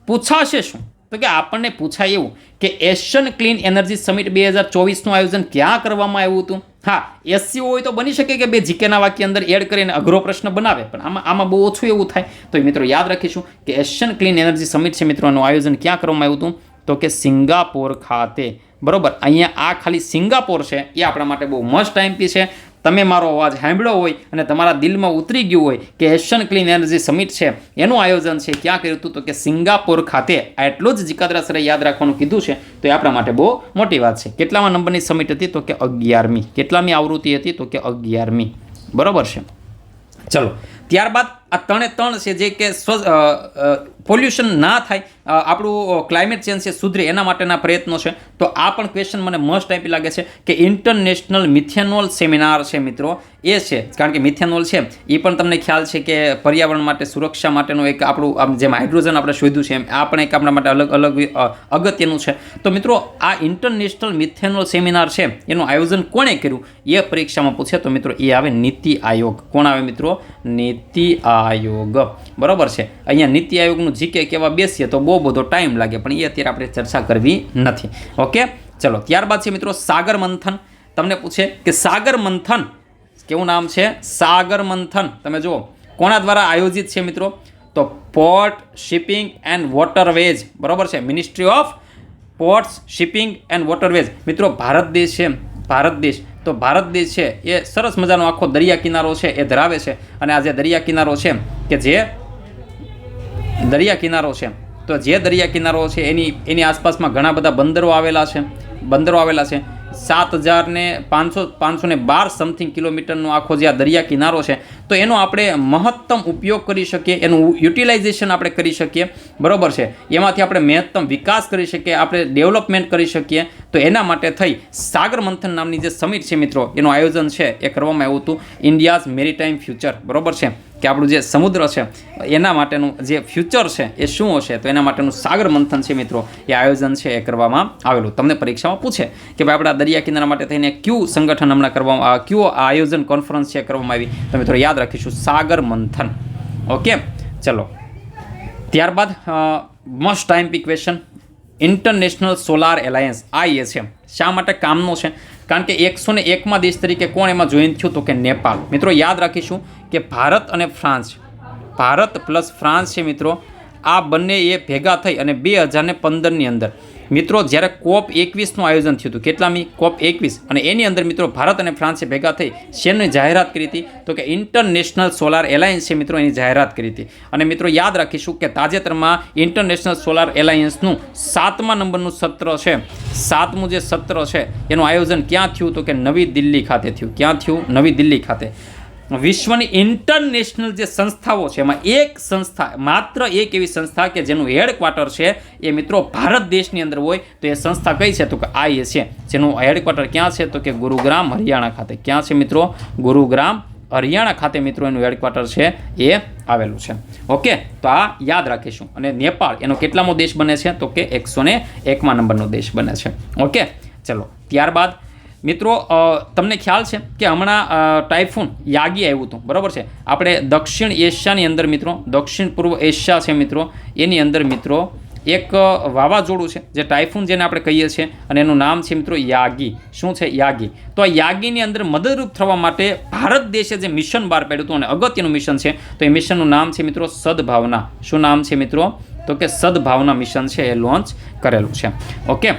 પૂછાશે શું તો કે આપણને પૂછાય એવું કે એશિયન ક્લીન એનર્જી સમિટ 2024નું આયોજન ક્યાં કરવામાં આવ્યું હતું. હા, એસસીઓ હોય તો બની શકે કે બે જીકેના વાક્ય અંદર એડ કરીને અઘરો પ્રશ્ન બનાવે, પણ આમાં બહુ ઓછું એવું થાય. તો મિત્રો યાદ રાખીશું કે એશિયન ક્લીન એનર્જી સમિટ છે મિત્રોનું આયોજન ક્યાં કરવામાં આવ્યું હતું તો કે સિંગાપોર ખાતે, બરાબર. અહીંયા આ ખાલી સિંગાપોર છે એ આપણા માટે બહુ મસ્ટ આઈએમપી છે. તમે મારો અવાજ સાંભળ્યો હોય અને તમારા દિલમાં ઉતરી ગયું હોય કે એશિયન ક્લીન એનર્જી સમિટ છે એનું આયોજન છે ક્યાં કર્યું હતું તો કે સિંગાપોર ખાતે. આટલું જ જીકાદ્રા સરે યાદ રાખવાનું કીધું છે તો એ આપણા માટે બહુ મોટી વાત છે. કેટલામાં નંબરની સમિટ હતી તો કે 11મી. કેટલામી આવૃત્તિ હતી તો કે 11મી, બરાબર છે. ચલો, ત્યારબાદ આ ત્રણે છે જે કે પોલ્યુશન ના થાય, આપણું ક્લાઇમેટ ચેન્જ છે સુધરે એના માટેના પ્રયત્નો છે. તો આ પણ ક્વેશ્ચન મને મસ્ટ આપી લાગે છે કે ઇન્ટરનેશનલ મિથેનોલ સેમિનાર છે મિત્રો એ છે, કારણ કે મિથેનોલ છે એ પણ તમને ખ્યાલ છે કે પર્યાવરણ માટે સુરક્ષા માટેનું એક આપણું આમ જેમ હાઇડ્રોજન આપણે શોધ્યું છે એમ આ પણ એક આપણા માટે અલગ અગત્યનું છે. તો મિત્રો આ ઇન્ટરનેશનલ મિથેનોલ સેમિનાર છે એનું આયોજન કોણે કર્યું એ પરીક્ષામાં પૂછે તો મિત્રો એ આવે નીતિ આયોગ. કોણ આવે મિત્રો? નીતિ આયોગ, બરાબર છે. અહીંયા નીતિ આયોગનું જીકે કેવા બેસીએ તો બહુ બધો ટાઈમ લાગે, પણ એ અત્યારે આપણે ચર્ચા કરવી નથી. ઓકે, ચલો. ત્યારબાદ છે મિત્રો સાગર મંથન. તમને પૂછે કે સાગર મંથન કેવું નામ છે? સાગર મંથન તમે જુઓ કોના દ્વારા આયોજિત છે મિત્રો તો પોર્ટ શિપિંગ એન્ડ વોટરવેજ, બરાબર છે. Ministry of ports shipping and waterways. મિત્રો ભારત દેશ છે, ભારત દેશ છે એ સરસ મજાનો આખો દરિયા કિનારો છે એ ધરાવે છે. અને આ જે દરિયા કિનારો છે કે જે દરિયા કિનારો છે તો જે દરિયા કિનારો છે એની આસપાસમાં ઘણા બધા બંદરો આવેલા છે. 7,512 સમથિંગ કિલોમીટરનો આખો જે આ દરિયા કિનારો છે તો એનો આપણે મહત્તમ ઉપયોગ કરી શકીએ, એનું યુટિલાઇઝેશન આપણે કરી શકીએ, બરાબર છે. એમાંથી આપણે મહત્તમ વિકાસ કરી શકીએ, આપણે ડેવલપમેન્ટ કરી શકીએ. તો એના માટે થઈ સાગર મંથન નામની જે સમિટ છે મિત્રો એનું આયોજન છે એ કરવામાં આવ્યું હતું. ઇન્ડિયાઝ મેરીટાઈમ ફ્યુચર, બરાબર છે, કે આપણું જે સમુદ્ર છે એના માટેનું જે ફ્યુચર છે એ શું હશે તો એના માટેનું સાગર મંથન છે મિત્રો એ આયોજન છે એ કરવામાં આવેલું. તમને પરીક્ષામાં પૂછે કે ભાઈ આપણા દરિયા કિનારા માટે થઈને કયું સંગઠન હમણાં કરવામાં કયું આયોજન કોન્ફરન્સ છે કરવામાં આવી તો મિત્રો યાદ રાખીશું સાગર મંથન. ઓકે, ચલો. ત્યારબાદ most IMP question international solar alliance. આ એ છે શા માટે કામનો છે? કારણ કે 101માં દેશ તરીકે કોણ એમાં જોઈન થયું તો કે નેપાળ. મિત્રો યાદ રાખીશું કે ભારત અને ફ્રાન્સ, ભારત પ્લસ ફ્રાન્સ છે મિત્રો, આ બંને એ ભેગા થઈ અને 2015ની અંદર મિત્રો જ્યારે COP21નું આયોજન થયું હતું, કેટલામી COP21, અને એની અંદર મિત્રો ભારત અને ફ્રાન્સે ભેગા થઈ શેની જાહેરાત કરી હતી? તો કે ઇન્ટરનેશનલ સોલાર એલાયન્સ છે મિત્રો, એની જાહેરાત કરી હતી. અને મિત્રો યાદ રાખીશું કે તાજેતરમાં ઇન્ટરનેશનલ સોલાર એલાયન્સનું 7મા નંબરનું સત્ર છે, 7મું જે સત્ર છે એનું આયોજન ક્યાં થયું? તો કે નવી દિલ્હી ખાતે થયું. ક્યાં થયું? નવી દિલ્હી ખાતે. વિશ્વની ઇન્ટરનેશનલ જે સંસ્થાઓ છે એમાં એક સંસ્થા, માત્ર એક એવી સંસ્થા કે જેનું હેડક્વાર્ટર છે એ મિત્રો ભારત દેશની અંદર હોય, તો એ સંસ્થા કઈ છે? તો કે આ છે, જેનું હેડક્વાર્ટર ક્યાં છે? તો કે ગુરુગ્રામ હરિયાણા ખાતે. ક્યાં છે મિત્રો? ગુરુગ્રામ હરિયાણા ખાતે મિત્રો એનું હેડક્વાર્ટર છે એ આવેલું છે. ઓકે, તો આ યાદ રાખીશું. અને નેપાળ એનો કેટલામો દેશ બને છે? તો કે 101મા નંબરનો દેશ બને છે. ઓકે, ચલો ત્યારબાદ મિત્રો તમને ખ્યાલ છે કે હમણાં ટાઇફૂન યાગી આવ્યું હતું, બરાબર છે? આપણે દક્ષિણ એશિયાની અંદર મિત્રો, દક્ષિણ પૂર્વ એશિયા છે મિત્રો, એની અંદર મિત્રો એક વાવાઝોડું છે જે ટાઇફૂન જેને આપણે કહીએ છીએ, અને એનું નામ છે મિત્રો યાગી. શું છે? યાગી. તો આ યાગીની અંદર મદદરૂપ થવા માટે ભારત દેશે જે મિશન બહાર પાડ્યું હતું, અને અગત્યનું મિશન છે, તો એ મિશનનું નામ છે મિત્રો સદભાવના. શું નામ છે મિત્રો? તો કે સદભાવના મિશન છે, એ લોન્ચ કરેલું છે. ઓકે,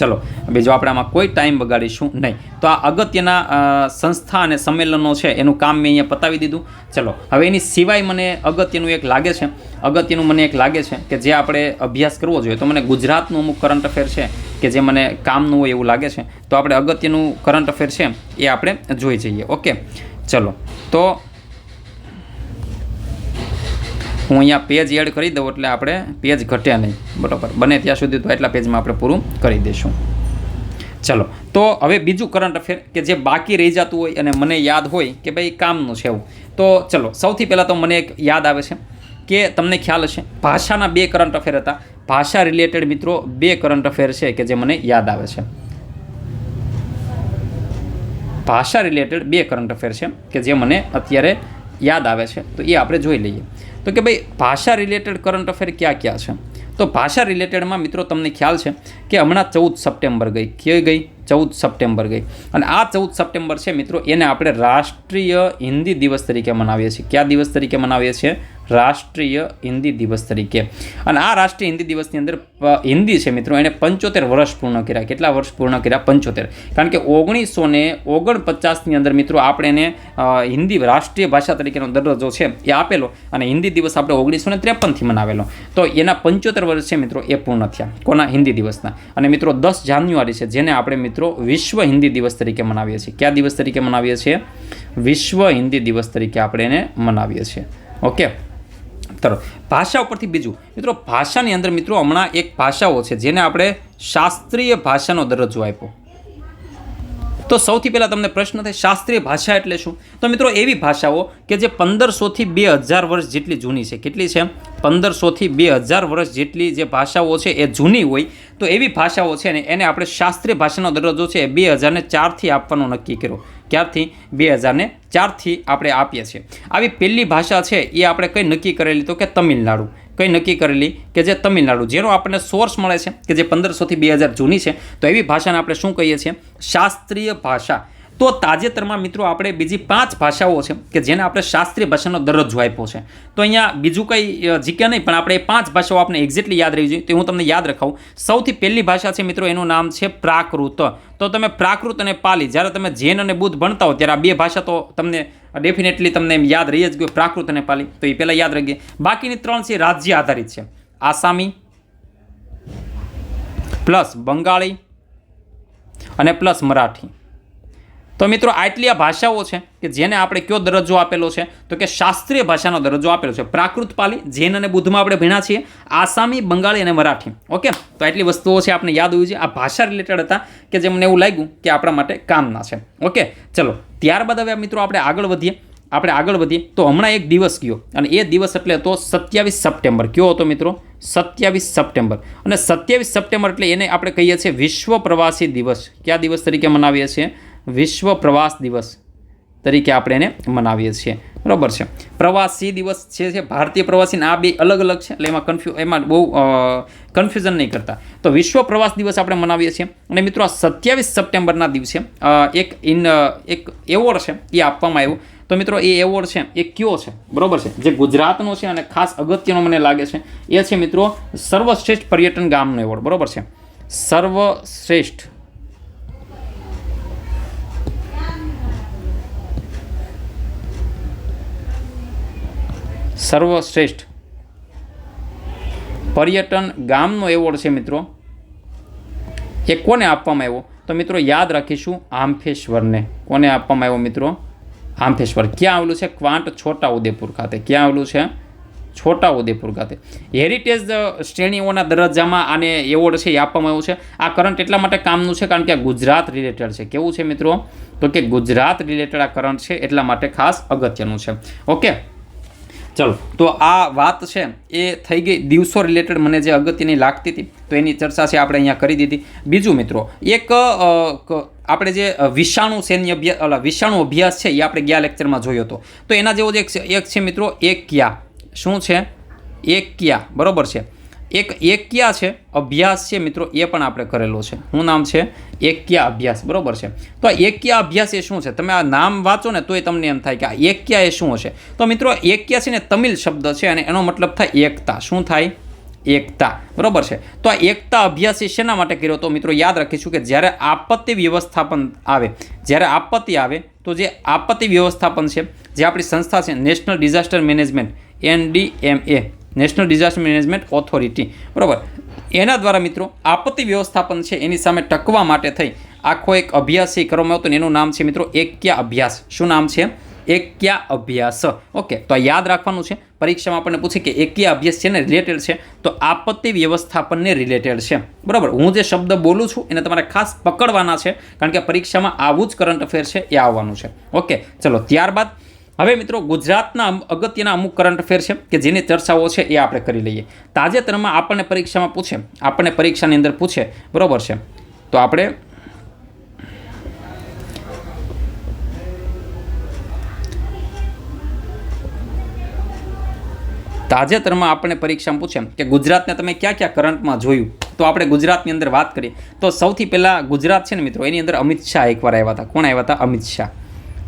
ચલો બીજો આપણે આમાં કોઈ ટાઈમ બગાડીશું નહીં. તો આ અગત્યના સંસ્થા અને સંમેલનો છે એનું કામ મેં અહીંયા પતાવી દીધું. ચલો હવે એની સિવાય મને અગત્યનું એક લાગે છે કે જે આપણે અભ્યાસ કરવો જોઈએ. તો મને ગુજરાતનું અમુક કરંટ અફેર છે કે જે મને કામનું હોય એવું લાગે છે, તો આપણે અગત્યનું કરંટ અફેર છે એ આપણે જોઈ જઈએ. ઓકે, ચલો તો હું અહીંયા પેજ એડ કરી દઉં એટલે આપણે પેજ ઘટે નહીં, બરાબર? બને ત્યાં સુધી તો એટલા પેજમાં આપણે પૂરું કરી દઈશું. ચલો તો હવે બીજું કરંટ અફેર કે જે બાકી રહી જતું હોય અને મને યાદ હોય કે ભાઈ કામનું છે એવું, તો ચલો સૌથી પહેલાં તો મને એક યાદ આવે છે કે તમને ખ્યાલ હશે ભાષાના 2 કરંટ અફેર હતા. ભાષા રિલેટેડ મિત્રો 2 કરંટ અફેર છે કે જે મને યાદ આવે છે. ભાષા રિલેટેડ 2 કરંટ અફેર છે કે જે મને અત્યારે યાદ આવે છે, તો એ આપણે જોઈ લઈએ. તો કે ભાઈ ભાષા રિલેટેડ કરંટ અફેર ક્યાં ક્યાં છે? તો ભાષા રિલેટેડમાં મિત્રો તમને ખ્યાલ છે કે હમણાં 14 સપ્ટેમ્બર ગઈ. કઈ ગઈ? 14 સપ્ટેમ્બર ગઈ. અને આ 14 સપ્ટેમ્બર છે મિત્રો, એને આપણે રાષ્ટ્રીય હિન્દી દિવસ તરીકે મનાવીએ છીએ. કયા દિવસ તરીકે મનાવીએ છીએ? રાષ્ટ્રીય હિન્દી દિવસ તરીકે. અને આ રાષ્ટ્રીય હિન્દી દિવસની અંદર હિન્દી છે મિત્રો એણે 75 વર્ષ પૂર્ણ કર્યા. કેટલા વર્ષ પૂર્ણ કર્યા? 75. કારણ કે 1949ની અંદર મિત્રો આપણે એને હિન્દી રાષ્ટ્રીય ભાષા તરીકેનો દરજ્જો છે એ આપેલો, અને હિન્દી દિવસ આપણે 1953થી મનાવેલો. તો એના 75 વર્ષ છે મિત્રો એ પૂર્ણ થયા. કોના? હિન્દી દિવસના. અને મિત્રો 10 જાન્યુઆરી છે જેને આપણે મિત્રો વિશ્વ હિન્દી દિવસ તરીકે મનાવીએ છીએ. કયા દિવસ તરીકે મનાવીએ છીએ? વિશ્વ હિન્દી દિવસ તરીકે આપણે એને મનાવીએ છીએ. ઓકે, ચલો ભાષા ઉપરથી બીજું મિત્રો, ભાષાની અંદર મિત્રો હમણાં એક ભાષાઓ છે જેને આપણે શાસ્ત્રીય ભાષાનો દરજ્જો આપ્યો. તો સૌથી પહેલાં તમને પ્રશ્ન થાય શાસ્ત્રીય ભાષા એટલે શું? તો મિત્રો એવી ભાષાઓ કે જે 1500થી 2000 વર્ષ જેટલી જૂની છે. કેટલી છે? 1500થી 2000 વર્ષ જેટલી જે ભાષાઓ છે એ જૂની હોય, તો એવી ભાષાઓ છે ને એને આપણે શાસ્ત્રીય ભાષાનો દરજ્જો છે એ 2004થી આપવાનો નક્કી કર્યો. ક્યારથી? 2004થી આપણે આપીએ છીએ. આવી પહેલી ભાષા છે એ આપણે કઈ નક્કી કરેલી? તો કે તમિલનાડુ. કઈ નક્કી કરેલી? કે જે તમિલનાડુ, જેનો આપણને સોર્સ મળે છે કે જે 1500થી 2000 જૂની છે, તો એવી ભાષાને આપણે શું કહીએ છીએ? શાસ્ત્રીય ભાષા. તો તાજેતરમાં મિત્રો આપણે બીજી 5 ભાષાઓ છે કે જેને આપણે શાસ્ત્રીય ભાષાનો દરજ્જો આપ્યો છે. તો અહીંયા બીજું કંઈ જીકે નહીં, પણ આપણે 5 ભાષાઓ આપણે એક્ઝેક્ટલી યાદ રહેવી જોઈએ, તો હું તમને યાદ રખાવું. સૌથી પહેલી ભાષા છે મિત્રો એનું નામ છે પ્રાકૃત. તો તમે પ્રાકૃત અને પાલી, જ્યારે તમે જૈન અને બુદ્ધ ભણતા હો ત્યારે આ 2 ભાષા તો તમને ડેફિનેટલી તમને યાદ રહી જ ગયું, પ્રાકૃત અને પાલી. તો એ પહેલાં યાદ રાખીએ. બાકીની 3 છે રાજ્ય આધારિત છે. આસામી પ્લસ બંગાળી અને પ્લસ મરાઠી. તો મિત્રો આટલી આ ભાષાઓ છે કે જેને આપણે કયો દરજ્જો આપેલો છે? તો કે શાસ્ત્રીય ભાષાનો દરજ્જો આપેલો છે. પ્રાકૃત, પાલી, જૈન અને બુદ્ધમાં આપણે ભણ્યા છીએ, આસામી, બંગાળી અને મરાઠી. ઓકે, તો આટલી વસ્તુઓ છે આપણે યાદ હોવી જોઈએ. આ ભાષા રિલેટેડ હતા કે જે મને એવું લાગ્યું કે આપણા માટે કામના છે. ઓકે, ચલો ત્યારબાદ હવે મિત્રો આપણે આગળ વધીએ. તો હમણાં એક દિવસ ગયો, અને એ દિવસ એટલે તો 27 સપ્ટેમ્બર. કયો હતો મિત્રો? 27 સપ્ટેમ્બર. અને 27 સપ્ટેમ્બર એટલે એને આપણે કહીએ છીએ વિશ્વ પ્રવાસી દિવસ. કયા દિવસ તરીકે મનાવીએ છીએ? વિશ્વ પ્રવાસ દિવસ તરીકે આપણે એને મનાવીએ છીએ. બરાબર છે? પ્રવાસી દિવસ છે ભારતીય પ્રવાસીને આ 2 અલગ અલગ છે, એટલે એમાં બહુ કન્ફ્યુઝન નહીં કરતા. તો વિશ્વ પ્રવાસ દિવસ આપણે મનાવીએ છીએ. અને મિત્રો આ 27 સપ્ટેમ્બરના દિવસે એક એવોર્ડ છે એ આપવામાં આવ્યું. તો મિત્રો એ એવોર્ડ છે એ કયો છે, બરોબર છે, જે ગુજરાતનો છે અને ખાસ અગત્યનો મને લાગે છે એ છે મિત્રો સર્વશ્રેષ્ઠ પર્યટન ગામનો એવોર્ડ, બરોબર છે, સર્વશ્રેષ્ઠ પર્યટન ગામનો એવોર્ડ છે મિત્રો એ કોને આપવામાં આવ્યો? તો મિત્રો યાદ રાખીશું આમ્ફેશ્વરને. કોને આપવામાં આવ્યો મિત્રો? આમ્ફેશ્વર. ક્યાં આવેલું છે? ક્વાંટ, છોટાઉદેપુર ખાતે. ક્યાં આવેલું છે? છોટાઉદેપુર ખાતે. હેરિટેજ શ્રેણીઓના દરજ્જામાં આને એવોર્ડ છે એ આપવામાં આવ્યું છે. આ કરંટ એટલા માટે કામનું છે કારણ કે આ ગુજરાત રિલેટેડ છે. કેવું છે મિત્રો? તો કે ગુજરાત રિલેટેડ આ કરંટ છે એટલા માટે ખાસ અગત્યનું છે. ઓકે, ચલો, તો આ વાત છે એ થઈ ગઈ દિવસો રિલેટેડ મને જે અગત્યની લાગતી હતી તો એની ચર્ચા છે આપણે અહીંયા કરી દીધી. બીજું મિત્રો, એક આપણે જે વિષાણુ અભ્યાસ છે એ આપણે ગયા લેક્ચરમાં જોયો હતો. તો એના જેવો જ એક છે મિત્રો એકક્યા. શું છે? એકક્યા, બરોબર છે. એક એકક્યા છે અભ્યાસ છે મિત્રો એ પણ આપણે કરેલો છે. શું નામ છે? એકક્યા અભ્યાસ, બરોબર છે. તો આ એકક્યા અભ્યાસ એ શું છે? તમે આ નામ વાંચો ને તોય તમને એમ થાય કે આ એકક્યા એ શું હશે. તો મિત્રો એકક્યા છે ને તમિલ શબ્દ છે અને એનો મતલબ થાય એકતા. શું થાય? એકતા, બરોબર છે. તો આ એકતા અભ્યાસ એ શેના માટે કર્યો? તો મિત્રો યાદ રાખીશું કે જ્યારે આપત્તિ વ્યવસ્થાપન આવે, જ્યારે આપત્તિ આવે તો જે આપત્તિ વ્યવસ્થાપન છે જે આપણી સંસ્થા છે national disaster management NDMA, national disaster management authority, બરાબર, એના દ્વારા મિત્રો આપત્તિ વ્યવસ્થાપન છે એની સામે ટકવા માટે થઈ આખો એક અભ્યાસ કરવામાં આવતો ને એનું નામ છે મિત્રો એકક્યા અભ્યાસ. શું નામ છે? એકક્યા અભ્યાસ. ઓકે, તો આ યાદ રાખવાનું છે. પરીક્ષામાં આપણને પૂછે કે એકક્યા અભ્યાસ છે ને રિલેટેડ છે તો આપત્તિ વ્યવસ્થાપનને રિલેટેડ છે, બરાબર. હું જે શબ્દ બોલું છું એને તમારે ખાસ પકડવાના છે કારણ કે પરીક્ષામાં આવું જ કરંટ અફેર છે એ આવવાનું છે. ઓકે, ચલો, ત્યારબાદ હવે મિત્રો ગુજરાતના અગત્યના અમુક કરંટ અફેર છે કે જેની ચર્ચાઓ છે એ આપણે કરી લઈએ. તાજેતરમાં આપણને પરીક્ષામાં પૂછે, આપણને પરીક્ષાની અંદર પૂછે, બરોબર છે, તો આપણે તાજેતરમાં આપણને પરીક્ષામાં પૂછે કે ગુજરાતને તમે ક્યાં ક્યાં કરંટમાં જોયું, તો આપણે ગુજરાતની અંદર વાત કરીએ તો સૌથી પહેલાં ગુજરાત છે ને મિત્રો એની અંદર અમિત શાહ એકવાર આવ્યા હતા. કોણ આવ્યા હતા? અમિત શાહ,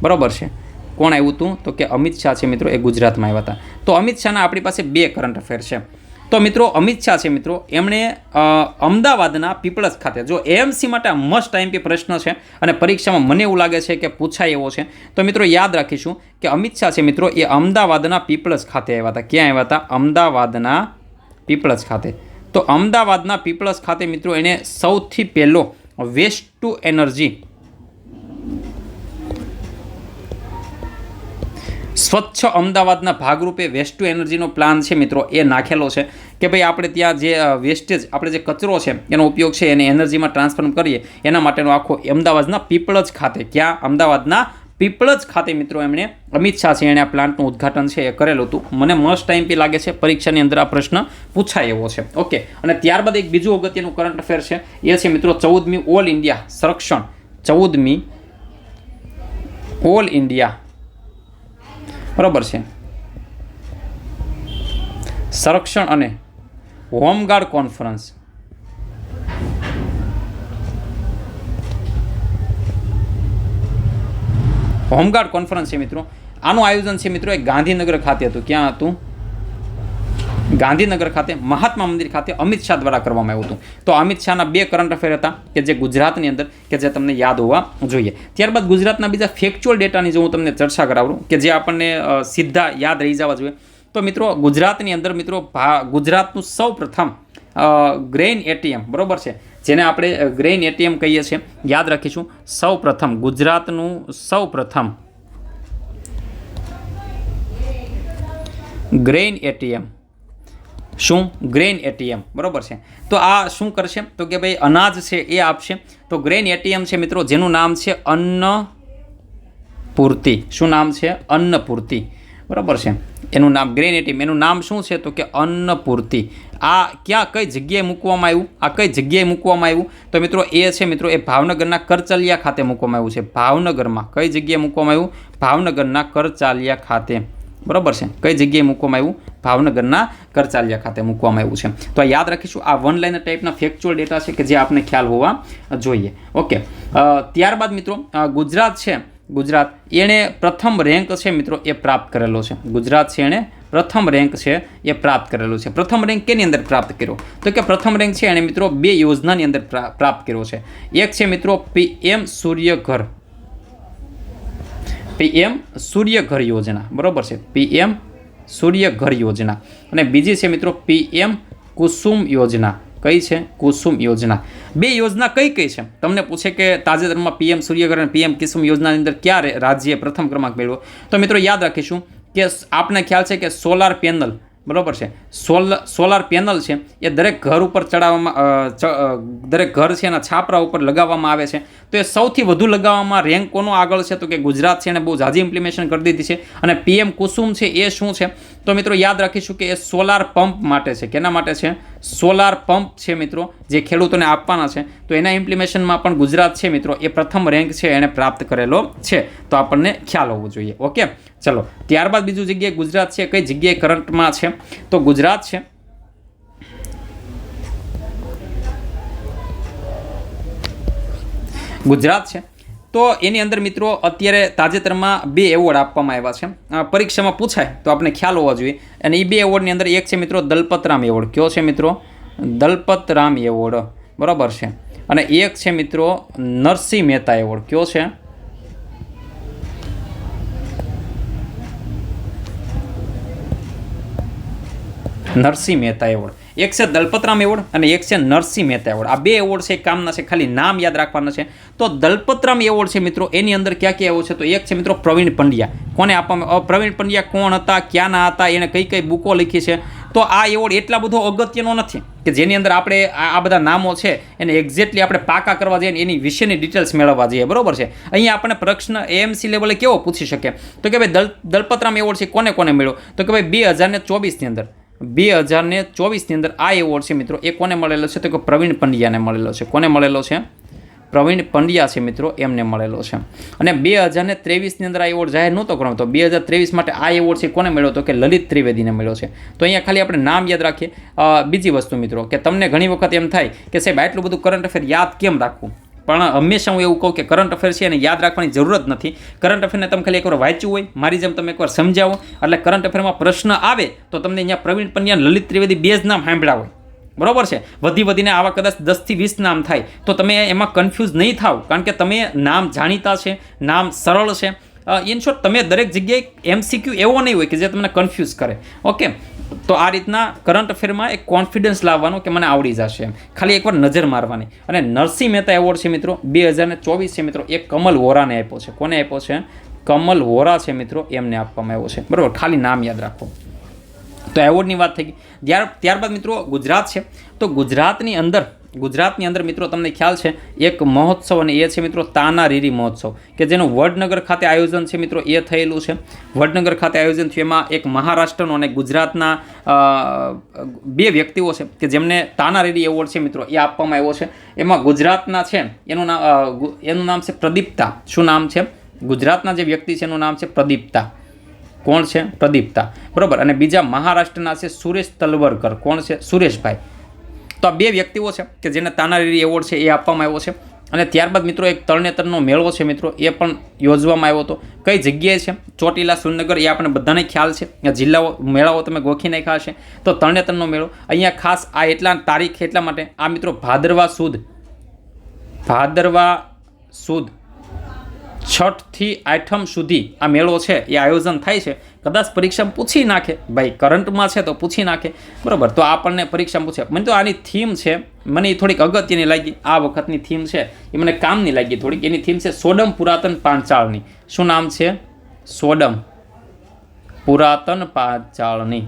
બરોબર છે. કોણ આવ્યું હતું? તો કે અમિત શાહ છે મિત્રો એ ગુજરાતમાં આવ્યા હતા. તો અમિત શાહના આપણી પાસે બે કરંટ અફેર છે. તો મિત્રો અમિત શાહ છે મિત્રો એમણે અમદાવાદના પીપળજ ખાતે, જો એએમસી માટે આ મસ્ટ આઈએમપી પ્રશ્ન છે અને પરીક્ષામાં મને એવું લાગે છે કે પૂછાય એવો છે. તો મિત્રો યાદ રાખીશું કે અમિત શાહ છે મિત્રો એ અમદાવાદના પીપળજ ખાતે આવ્યા હતા. ક્યાં આવ્યા હતા? અમદાવાદના પીપળજ ખાતે. તો અમદાવાદના પીપળજ ખાતે મિત્રો એને સૌથી પહેલો વેસ્ટ ટુ એનર્જી, સ્વચ્છ અમદાવાદના ભાગરૂપે વેસ્ટ ટુ એનર્જીનો પ્લાન છે મિત્રો એ નાખેલો છે કે ભાઈ આપણે ત્યાં જે વેસ્ટેજ, આપણે જે કચરો છે એનો ઉપયોગ છે એને એનર્જીમાં ટ્રાન્સફોર્મ કરીએ એના માટેનો આખો અમદાવાદના પીપળજ ખાતે, ક્યાં? અમદાવાદના પીપળજ ખાતે મિત્રો એમણે અમિત શાહ છે એણે આ પ્લાન્ટનું ઉદ્ઘાટન છે એ કરેલું હતું. મને મસ્ટ ટાઈમ લાગે છે પરીક્ષાની અંદર આ પ્રશ્ન પૂછાય એવો છે. ઓકે, અને ત્યારબાદ એક બીજું અગત્યનું કરંટ અફેર છે એ છે મિત્રો 14મી ઓલ ઇન્ડિયા સંરક્ષણ, 14મી ઓલ ઇન્ડિયા, બરોબર છે, સંરક્ષણ અને હોમગાર્ડ કોન્ફરન્સ. હોમગાર્ડ કોન્ફરન્સ છે મિત્રો આનું આયોજન છે મિત્રો એ ગાંધીનગર ખાતે હતું. ક્યાં હતું? ગાંધીનગર ખાતે મહાત્મા મંદિર ખાતે અમિત શાહ દ્વારા કરવામાં આવ્યું હતું. તો અમિત શાહના બે કરંટ અફેર હતા કે જે ગુજરાતની અંદર કે જે તમને યાદ હોવા જોઈએ. ત્યારબાદ ગુજરાતના બીજા ફેક્ચ્યુઅલ ડેટાની જો હું તમને ચર્ચા કરાવું કે જે આપણને સીધા યાદ રહી જવા જોઈએ તો મિત્રો ગુજરાતની અંદર મિત્રો ગુજરાતનું સૌ પ્રથમ ગ્રેઇન એટીએમ, બરોબર છે, જેને આપણે ગ્રેઇન એટીએમ કહીએ છીએ, યાદ રાખીશું. સૌ પ્રથમ ગુજરાતનું સૌ પ્રથમ ગ્રેઇન એટીએમ. શું? ગ્રેઇન એટીએમ, બરોબર છે. તો આ શું કરશે? તો કે ભાઈ અનાજ છે એ આપશે. તો ગ્રેઇન એટીએમ છે મિત્રો જેનું નામ છે અન્નપૂર્તિ. શું નામ છે? અન્નપૂર્તિ, બરોબર છે. એનું નામ ગ્રેઇન એટીએમ, એનું નામ શું છે? તો કે અન્નપૂર્તિ. આ ક્યાં કઈ જગ્યાએ મૂકવામાં આવ્યું? આ કઈ જગ્યાએ મૂકવામાં આવ્યું? તો મિત્રો એ છે મિત્રો એ ભાવનગરના કરચલિયા ખાતે મૂકવામાં આવ્યું છે. ભાવનગરમાં કઈ જગ્યાએ મૂકવામાં આવ્યું? ભાવનગરના કરચાલિયા ખાતે, બરોબર છે. કઈ જગ્યાએ મૂકવામાં આવ્યું? ભાવનગરના કરચાલિયા ખાતે મૂકવામાં આવ્યું છે. તો આ યાદ રાખીશું. આ વન લાઇનર ટાઈપના ફેક્ચ્યુઅલ ડેટા છે કે જે આપણે ખ્યાલ હોવા જોઈએ. ઓકે, ત્યારબાદ મિત્રો ગુજરાત છે ગુજરાત એણે પ્રથમ રેન્ક છે મિત્રો એ પ્રાપ્ત કરેલો છે. ગુજરાત છે એણે પ્રથમ રેન્ક છે એ પ્રાપ્ત કરેલો છે. પ્રથમ રેન્ક કેની અંદર પ્રાપ્ત કર્યો? તો કે પ્રથમ રેન્ક છે એણે મિત્રો 2 યોજનાની અંદર પ્રાપ્ત કર્યો છે. એક છે મિત્રો PM સૂર્યઘર યોજના, બરોબર છે, PM સૂર્યઘર યોજના. અને બીજી છે મિત્રો PM કુસુમ યોજના. કઈ છે? કુસુમ યોજના. 2 યોજના કઈ કઈ છે? તમને પૂછે કે તાજેતરમાં PM સૂર્યઘર અને PM કુસુમ યોજનાની અંદર ક્યાં રાજ્યે પ્રથમ ક્રમાંક મેળવ્યો? તો મિત્રો યાદ રાખીશું કે આપને ખ્યાલ છે કે સોલાર પેનલ, બરોબર છે, સોલાર પેનલ છે એ દરેક ઘર ઉપર ચડાવવામાં, દરેક ઘર છે એના છાપરા ઉપર લગાવવામાં આવે છે. તો એ સૌથી વધુ લગાવવામાં રેન્ક કોનો આગળ છે? તો કે ગુજરાત છે એને બહુ ઝાઝી ઇમ્પ્લિમેશન કરી દીધી છે. અને PM કુસુમ છે એ શું છે? તો મિત્રો યાદ રાખીશું કે એ સોલાર પંપ માટે છે. કેના માટે છે? સોલાર પંપ છે મિત્રો, જે ખેડૂતોને આપવાના છે. તો એના ઇમ્પ્લિમેશનમાં પણ ગુજરાત છે મિત્રો એ પ્રથમ રેન્ક છે એને પ્રાપ્ત કરેલો છે. તો આપણને ખ્યાલ હોવો જોઈએ. ઓકે, ચલો ત્યારબાદ બીજું જગ્યાએ ગુજરાત છે કઈ જગ્યાએ કરંટમાં છે? તો ગુજરાત છે તો એની અંદર મિત્રો અત્યારે તાજેતરમાં 2 એવોર્ડ આપવામાં આવ્યા છે. પરીક્ષામાં પૂછાય તો આપણે ખ્યાલ હોવો જોઈએ. અને એ 2 એવોર્ડની અંદર એક છે મિત્રો દલપતરામ એવોર્ડ. કયો છે મિત્રો? દલપતરામ એવોર્ડ, બરાબર છે. અને એક છે મિત્રો નરસિંહ મહેતા એવોર્ડ. કયો છે? નરસિંહ મહેતા એવોર્ડ. એક છે દલપતરામ એવોર્ડ અને એક છે નરસિંહ મહેતા એવોર્ડ. આ 2 એવોર્ડ છે, કામના છે, ખાલી નામ યાદ રાખવાના છે. તો દલપતરામ એવોર્ડ છે મિત્રો એની અંદર ક્યાં ક્યાં એવોર્ડ છે? તો એક છે મિત્રો પ્રવીણ પંડ્યા. કોને આપવામાં? પ્રવીણ પંડ્યા કોણ હતા, ક્યાંના હતા, એણે કઈ કઈ બુકો લખી છે? તો આ એવોર્ડ એટલા બધો અગત્યનો નથી કે જેની અંદર આપણે આ બધા નામો છે એને એક્ઝેક્ટલી આપણે પાકા કરવા જઈએ એની વિશેની ડિટેલ્સ મેળવવા જઈએ, બરોબર છે. અહીંયા આપણે પ્રશ્ન AMC લેવલે કેવો પૂછી શકે? તો કે ભાઈ દલપતરામ એવોર્ડ છે કોને કોને મળ્યો? તો કે ભાઈ 2024ની અંદર 2024ની અંદર આ એવોર્ડ છે મિત્રો એ કોને મળેલો છે? તો કે પ્રવીણ પંડ્યાને મળેલો છે. કોને મળેલો છે? પ્રવીણ પંડ્યા છે મિત્રો, એમને મળેલો છે. અને 2023ની અંદર આ એવોર્ડ જાહેર નહોતો કરવામાં, તો 2023 માટે આ એવોર્ડ છે કોને મળ્યો? તો કે લલિત ત્રિવેદીને મળ્યો છે. તો અહીંયા ખાલી આપણે નામ યાદ રાખીએ. બીજી વસ્તુ મિત્રો કે તમને ઘણી વખત એમ થાય કે સાહેબ આટલું બધું કરંટ અફેર યાદ કેમ રાખવું? પણ હંમેશા હું એવું કહું કે કરંટ અફેર છે એને યાદ રાખવાની જરૂરત નથી. કરંટ અફેરને તમે ખાલી એકવાર વાંચ્યું હોય, મારી જેમ તમે એકવાર સમજાવો, એટલે કરંટ અફેરમાં પ્રશ્ન આવે તો તમને અહીંયા પ્રવીણ પંડ્યા, લલિત ત્રિવેદી 2 જ નામ સાંભળ્યા હોય, બરોબર છે. વધીને આવા કદાચ 10 થી 20 નામ થાય તો તમે એમાં કન્ફ્યુઝ નહીં થાવ, કારણ કે તમે નામ જાણીતા છે, નામ સરળ છે. ઇન શોર્ટ તમે દરેક જગ્યાએ MCQ એવો નહીં હોય કે જે તમને કન્ફ્યુઝ કરે. ઓકે, તો આ રીતના કરંટ અફેરમાં એક કોન્ફિડન્સ લાવવાનો કે મને આવડી જશે એમ, ખાલી એકવાર નજર મારવાની. અને નરસિંહ મહેતા એવોર્ડ છે મિત્રો 2024 છે મિત્રો એ કમલ વોરાને આપ્યો છે. કોને આપ્યો છે? કમલ વોરા છે મિત્રો, એમને આપવામાં આવ્યો છે, બરાબર. ખાલી નામ યાદ રાખો. તો એવોર્ડની વાત થઈ ગઈ. ત્યારબાદ મિત્રો ગુજરાત છે. તો ગુજરાતની અંદર મિત્રો તમને ખ્યાલ છે એક મહોત્સવ, અને એ છે મિત્રો તાનારીરી મહોત્સવ, કે જેનું વડનગર ખાતે આયોજન છે મિત્રો એ થયેલું છે. વડનગર ખાતે આયોજન થયું. એમાં એક મહારાષ્ટ્રનો અને ગુજરાતના 2 વ્યક્તિઓ છે કે જેમને તાનારીરી એવોર્ડ છે મિત્રો એ આપવામાં આવ્યો છે. એમાં ગુજરાતના છે એનું નામ છે પ્રદીપ્તા. શું નામ છે? ગુજરાતના જે વ્યક્તિ છે એનું નામ છે પ્રદીપ્તા. કોણ છે? પ્રદીપ્તા, બરોબર. અને બીજા મહારાષ્ટ્રના છે સુરેશ તલવરકર. કોણ છે? સુરેશભાઈ. તો આ 2 વ્યક્તિઓ છે કે જેને તાનારીરી એવોર્ડ છે એ આપવામાં આવ્યો છે. અને ત્યારબાદ મિત્રો એક તરણેતરનો મેળો છે મિત્રો એ પણ યોજવામાં આવ્યો હતો. કઈ જગ્યાએ છે? ચોટીલા, સુરનગર, એ આપણે બધાને ખ્યાલ છે. જિલ્લાઓ મેળાઓ તમે ગોખી નાખ્યા હશે. તો તરણેતરનો મેળો અહીંયા ખાસ આ એટલા તારીખ એટલા માટે આ મિત્રો ભાદરવા સુદ 6 થી 8 સુધી આ મેળો છે એ આયોજન થાય છે. કદાચ પરીક્ષામાં પૂછી નાખે, ભાઈ કરંટમાં છે તો પૂછી નાખે, બરાબર. તો આપણને પરીક્ષામાં પૂછે. મને તો આની થીમ છે, મને એ થોડીક અગત્યની લાગી. આ વખતની થીમ છે એ મને કામની લાગી થોડીક. એની થીમ છે સોડમ પુરાતન પાંચાળની. શું નામ છે? સોડમ પુરાતન પાંચાળની.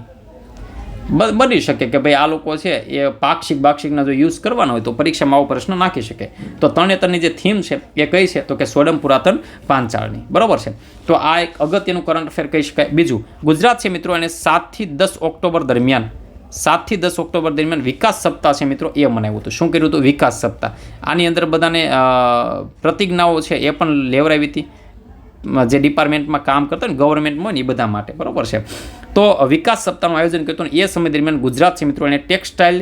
બની શકે કે ભાઈ આ લોકો છે એ પાક્ષિકના જો યુઝ કરવાના હોય તો પરીક્ષામાં આવો પ્રશ્ન નાખી શકે. તો તરણેતરની જે થીમ છે એ કઈ છે? તો કે સોડમ પુરાતન પાંચાળની, બરાબર છે. તો આ એક અગત્યનું કરંટ અફેર કહી શકાય. બીજું, ગુજરાત છે મિત્રો એને 7 થી 10 ઓક્ટોબર દરમિયાન વિકાસ સપ્તાહ છે મિત્રો એ મનાવ્યું હતું. શું કર્યું હતું? વિકાસ સપ્તાહ. આની અંદર બધાને પ્રતિજ્ઞાઓ છે એ પણ લેવડાવી હતી, જે ડિપાર્ટમેન્ટમાં કામ કરતા ને ગવર્મેન્ટમાં ને એ બધા માટે, બરાબર છે. તો વિકાસ સપ્તાહનું આયોજન કર્યું એ સમય દરમિયાન ગુજરાત છે મિત્રો એને ટેક્સટાઇલ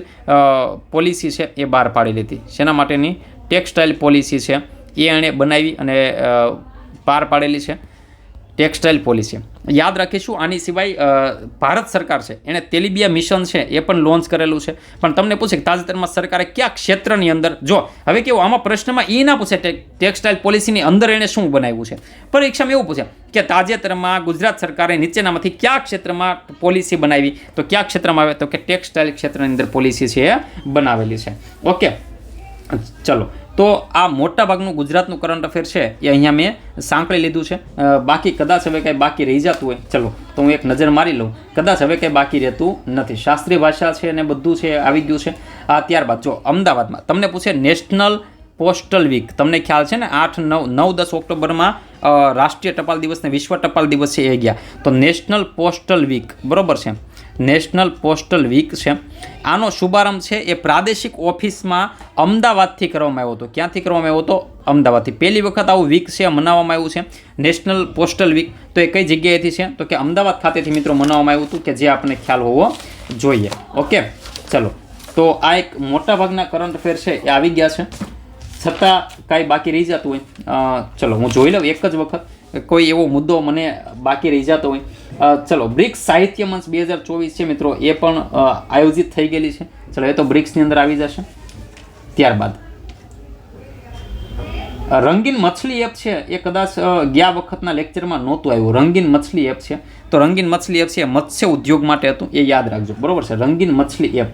પોલિસી છે એ બહાર પાડી લીધી. શેના માટેની? ટેક્સટાઇલ પોલિસી છે એ એણે બનાવી અને પાર પાડેલી છે ટેક્સટાઇલ પોલિસી. યાદ રાખીશું. આની સિવાય ભારત સરકાર છે એણે તેલીબિયા મિશન છે એ પણ લોન્ચ કરેલું છે. પણ તમને પૂછે કે તાજેતરમાં સરકારે કયા ક્ષેત્રની અંદર, જો હવે કેવું આમાં પ્રશ્નમાં એ ના પૂછે ટેક્સટાઇલ પોલિસીની અંદર એણે શું બનાવ્યું છે, પરીક્ષામાં એવું પૂછે કે તાજેતરમાં ગુજરાત સરકારે નીચેનામાંથી કયા ક્ષેત્રમાં પોલિસી બનાવી, તો કયા ક્ષેત્રમાં આવે તો કે ટેક્સટાઇલ ક્ષેત્રની અંદર પોલિસી છે એ બનાવેલી છે. ઓકે, ચલો. તો આ મોટાભાગનું ગુજરાતનું કરંટ અફેર છે એ અહીંયા મેં સાંકળી લીધું છે. બાકી કદાચ હવે કંઈ બાકી રહી જતું હોય, ચલો તો હું એક નજર મારી લઉં. કદાચ હવે કંઈ બાકી રહેતું નથી. શાસ્ત્રીય ભાષા છે અને બધું છે આવી ગયું છે. ત્યારબાદ જો અમદાવાદમાં તમને પૂછે નેશનલ પોસ્ટલ વીક, તમને ખ્યાલ છે ને 8, 9, 10 ઓક્ટોબરમાં રાષ્ટ્રીય ટપાલ દિવસ ને વિશ્વ ટપાલ દિવસ છે એ ગયા. તો નેશનલ પોસ્ટલ વીક, બરોબર છે, નેશનલ પોસ્ટલ વીક છે. આનો શુભારંભ છે એ પ્રાદેશિક ઓફિસમાં અમદાવાદથી કરવામાં આવ્યો હતો. ક્યાંથી કરવામાં આવ્યો હતો? અમદાવાદથી. પહેલી વખત આવું વીક છે મનાવવામાં આવ્યું છે નેશનલ પોસ્ટલ વીક. તો એ કઈ જગ્યાએથી છે તો કે અમદાવાદ ખાતેથી મિત્રો મનાવવામાં આવ્યું હતું, કે જે આપણને ખ્યાલ હોવો જોઈએ. ઓકે, ચલો. તો આ એક મોટાભાગના કરંટ અફેર છે એ આવી ગયા છે. છતાં કાંઈ બાકી રહી જતું હોય, ચલો હું જોઈ લઉં એક જ વખત, કોઈ એવો મુદ્દો મને બાકી રહી જતો હોય. ચલો, બ્રિક્સ સાહિત્ય મંચ 2024 છે મિત્રો, એ પણ આયોજિત થઈ ગયેલી છે. ચલો, એ તો બ્રિક્સની અંદર આવી જશે. ત્યારબાદ રંગીન મછલી એપ છે એ કદાચ ગયા વખતના લેક્ચરમાં નહોતું આવ્યું. રંગીન મછલી એપ છે, તો રંગીન મછલી એપ છે એ મત્સ્ય ઉદ્યોગ માટે હતું, એ યાદ રાખજો, બરોબર છે, રંગીન મછલી એપ.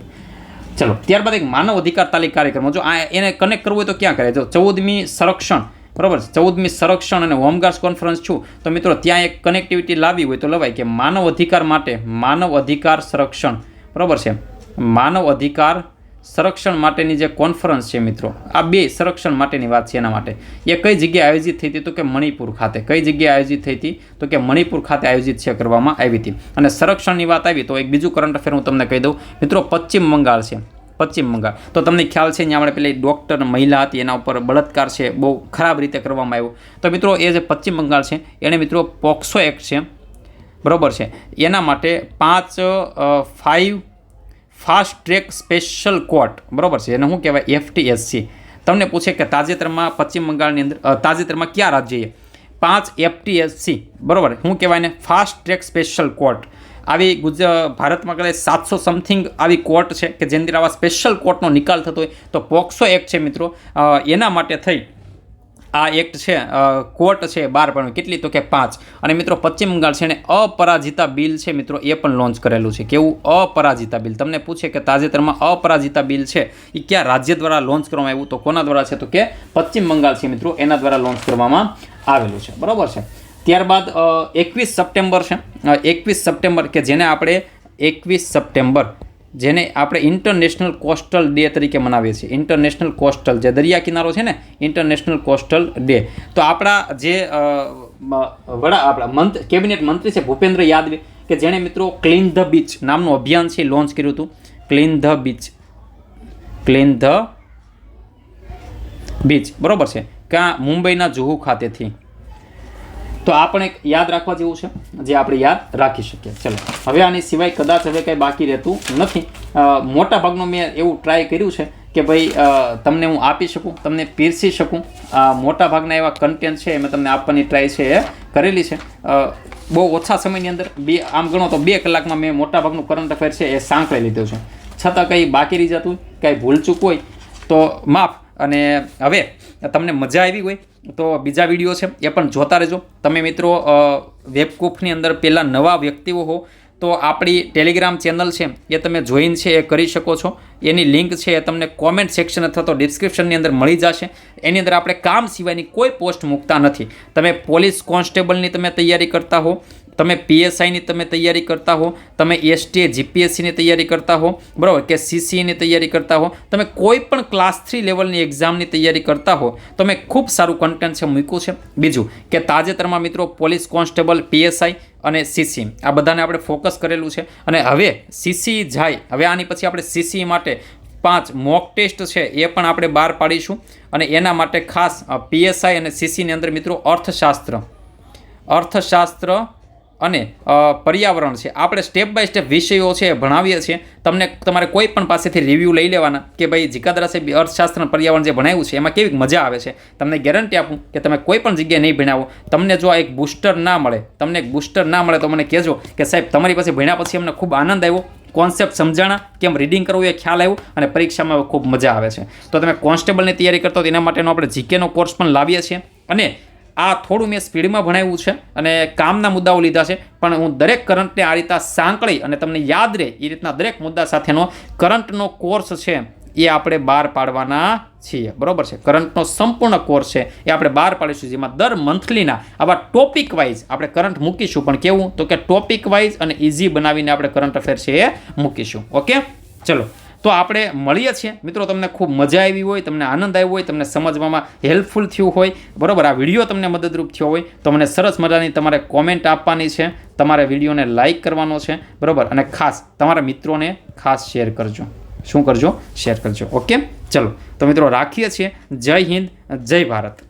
ચલો, ત્યારબાદ એક માનવ અધિકાર તાલીમ કાર્યક્રમ, જો આ એને કનેક્ટ કરવું હોય તો ક્યાં કરે? જો 14મી સંરક્ષણ, બરાબર છે, 14મી સંરક્ષણ અને હોમગાર્ડ્સ કોન્ફરન્સ છું, તો મિત્રો ત્યાં એક કનેક્ટિવિટી લાવવી હોય તો લવાય કે માનવ અધિકાર માટે માનવ અધિકાર સંરક્ષણ, બરાબર છે, માનવ અધિકાર સંરક્ષણ માટેની જે કોન્ફરન્સ છે મિત્રો, આ બે સંરક્ષણ માટેની વાત છે. એના માટે એ કઈ જગ્યાએ આયોજિત થઈ હતી તો કે મણિપુર ખાતે. કઈ જગ્યાએ આયોજિત થઈ હતી તો કે મણિપુર ખાતે આયોજિત છે કરવામાં આવી હતી. અને સંરક્ષણની વાત આવી તો એક બીજું કરંટ અફેર હું તમને કહી દઉં મિત્રો, પશ્ચિમ બંગાળ છે. પશ્ચિમ બંગાળ તો તમને ખ્યાલ છે અહીંયા આપણે પેલી ડૉક્ટર મહિલા હતી એના ઉપર બળાત્કાર છે બહુ ખરાબ રીતે કરવામાં આવ્યો. તો મિત્રો એ જે પશ્ચિમ બંગાળ છે એને મિત્રો પોક્સો એક્ટ છે, બરાબર છે, એના માટે 5 ફાસ્ટ ટ્રેક સ્પેશિયલ કોર્ટ, બરાબર છે, એને શું કહેવાય? FTSC. તમને પૂછે કે તાજેતરમાં પશ્ચિમ બંગાળની અંદર તાજેતરમાં કયા રાજ્યએ 5 FTSC, બરાબર, શું કહેવાય ને? Fast track special court. આવી ભારતમાં કદાચ 700 સમથિંગ આવી કોર્ટ છે કે જેની અંદર આવા સ્પેશિયલ કોર્ટનો નિકાલ થતો હોય. તો પોક્સો એક્ટ છે મિત્રો, એના માટે થઈ આ એક્ટ છે, કોર્ટ છે બહાર પાડ્યું. કેટલી તો કે 5. અને મિત્રો પશ્ચિમ બંગાળ છે એને અપરાજિતા બિલ છે મિત્રો એ પણ લોન્ચ કરેલું છે. કેવું? અપરાજિતા બિલ. તમને પૂછે કે તાજેતરમાં અપરાજિતા બિલ છે એ કયા રાજ્ય દ્વારા લોન્ચ કરવામાં આવ્યું? તો કોના દ્વારા છે? તો કે પશ્ચિમ બંગાળ છે મિત્રો, એના દ્વારા લોન્ચ કરવામાં આવેલું છે, બરાબર છે. ત્યારબાદ 21 સપ્ટેમ્બર છે, 21 સપ્ટેમ્બર કે જેને આપણે 21 સપ્ટેમ્બર જેને આપણે ઇન્ટરનેશનલ કોસ્ટલ ડે તરીકે મનાવીએ છીએ. ઇન્ટરનેશનલ કોસ્ટલ, જે દરિયા કિનારો છે ને, ઇન્ટરનેશનલ કોસ્ટલ ડે. તો આપણા જે આપણા કેબિનેટ મંત્રી છે ભૂપેન્દ્ર યાદવે, કે જેણે મિત્રો ક્લીન ધ બીચ નામનું અભિયાન છે લોન્ચ કર્યું હતું. Clean the beach, clean the beach, બરોબર છે, ક્યાં? મુંબઈના જુહુ ખાતેથી. તો આ પણ એક યાદ રાખવા જેવું છે જે આપણે યાદ રાખી શકીએ. ચલો, હવે આની સિવાય કદાચ હવે કંઈ બાકી રહેતું નથી. મોટા ભાગનું મેં એવું ટ્રાય કર્યું છે કે ભાઈ તમને હું આપી શકું, તમને પીરસી શકું. મોટા ભાગના એવા કન્ટેન્ટ છે મેં તમને આપવાની ટ્રાય છે એ કરેલી છે. બહુ ઓછા સમયની અંદર આમ ગણો તો 2 કલાકમાં મેં મોટા ભાગનું કરંટ અફેર છે એ સાંકળી લીધું છે. છતાં કંઈ બાકી રહી જતું હોય, કાંઈ ભૂલચૂક હોય તો માફ. અને હવે તમને મજા આવી હોય તો બીજા વિડીયો છે એ પણ જોતા રહેજો. તમે મિત્રો વેબકૂફની અંદર પહેલાં નવા વ્યક્તિઓ હો તો આપણી ટેલિગ્રામ ચેનલ છે એ તમે જોઈન છે એ કરી શકો છો. એની લિંક છે એ તમને કોમેન્ટ સેક્શન અથવા તો ડિસ્ક્રિપ્શનની અંદર મળી જશે. એની અંદર આપણે કામ સિવાયની કોઈ પોસ્ટ મૂકતા નથી. તમે પોલીસ કોન્સ્ટેબલની તમે તૈયારી કરતા હો, તમે PSIની તમે તૈયારી કરતા હો, તમે STA GPSCની તૈયારી કરતા હો, બરાબર, કે CCEની તૈયારી કરતા હો, તમે કોઈ પણ ક્લાસ 3 લેવલની એક્ઝામની તૈયારી કરતા હો, તમે ખૂબ સારું કન્ટેન્ટ છે મૂક્યું છે. બીજું કે તાજેતરમાં મિત્રો પોલીસ કોન્સ્ટેબલ, PSI અને CCE આ બધાને આપણે ફોકસ કરેલું છે. અને હવે CCE જાય, હવે આની પછી આપણે CCE માટે 5 મોક ટેસ્ટ છે એ પણ આપણે બહાર પાડીશું. અને એના માટે ખાસ PSI અને CCEની અંદર મિત્રો અર્થશાસ્ત્ર અને પર્યાવરણ છે, આપણે સ્ટેપ બાય સ્ટેપ વિષયો છે ભણાવીએ છીએ. તમને તમારે કોઈ પણ પાસેથી રિવ્યૂ લઈ લેવાના કે ભાઈ જીકાદરા સાહેબ અર્થશાસ્ત્ર અને પર્યાવરણ જે ભણાવ્યું છે એમાં કેવી મજા આવે છે. તમને ગેરંટી આપું કે તમે કોઈ પણ જગ્યાએ નહીં ભણાવો, તમને જો આ એક બૂસ્ટર ના મળે તો મને કહેજો કે સાહેબ તમારી પાસે ભણ્યા પછી અમને ખૂબ આનંદ આવ્યો, કોન્સેપ્ટ સમજાણા, કેમ રીડિંગ કરવું એ ખ્યાલ આવ્યો અને પરીક્ષામાં ખૂબ મજા આવે છે. તો તમે કોન્સ્ટેબલની તૈયારી કરતો તેના માટેનો આપણે જીકેનો કોર્સ પણ લાવીએ છીએ. અને આ થોડું મેં સ્પીડમાં ભણાવ્યું છે અને કામના મુદ્દાઓ લીધા છે, પણ હું દરેક કરંટને આ રીતે સાંકળી અને તમને યાદ રહે એ રીતના દરેક મુદ્દા સાથેનો કરંટનો કોર્સ છે એ આપણે બહાર પાડવાના છીએ. બરોબર છે, કરંટનો સંપૂર્ણ કોર્સ છે એ આપણે બહાર પાડીશું, જેમાં દર મંથલીના આવા ટોપિક વાઇઝ આપણે કરંટ મૂકીશું. પણ કેવું તો કે ટોપિક વાઇઝ અને ઇઝી બનાવીને આપણે કરંટ અફેર છે એ મૂકીશું. ઓકે, ચલો તો આપણે મળીએ છીએ મિત્રો. તમને ખૂબ મજા આવી હોય, તમને આનંદ આવ્યો હોય, તમને સમજવામાં હેલ્પફુલ થયું હોય, બરાબર, આ વિડીયો તમને મદદરૂપ થયો હોય તો મને સરસ મજાની તમારે કોમેન્ટ આપવાની છે, તમારે વિડીયોને લાઇક કરવાનો છે, બરાબર, અને ખાસ તમારા મિત્રોને ખાસ શેર કરજો. શું કરજો? શેર કરજો. ઓકે, ચલો તો મિત્રો રાખીએ છીએ. જય હિન્દ, જય ભારત.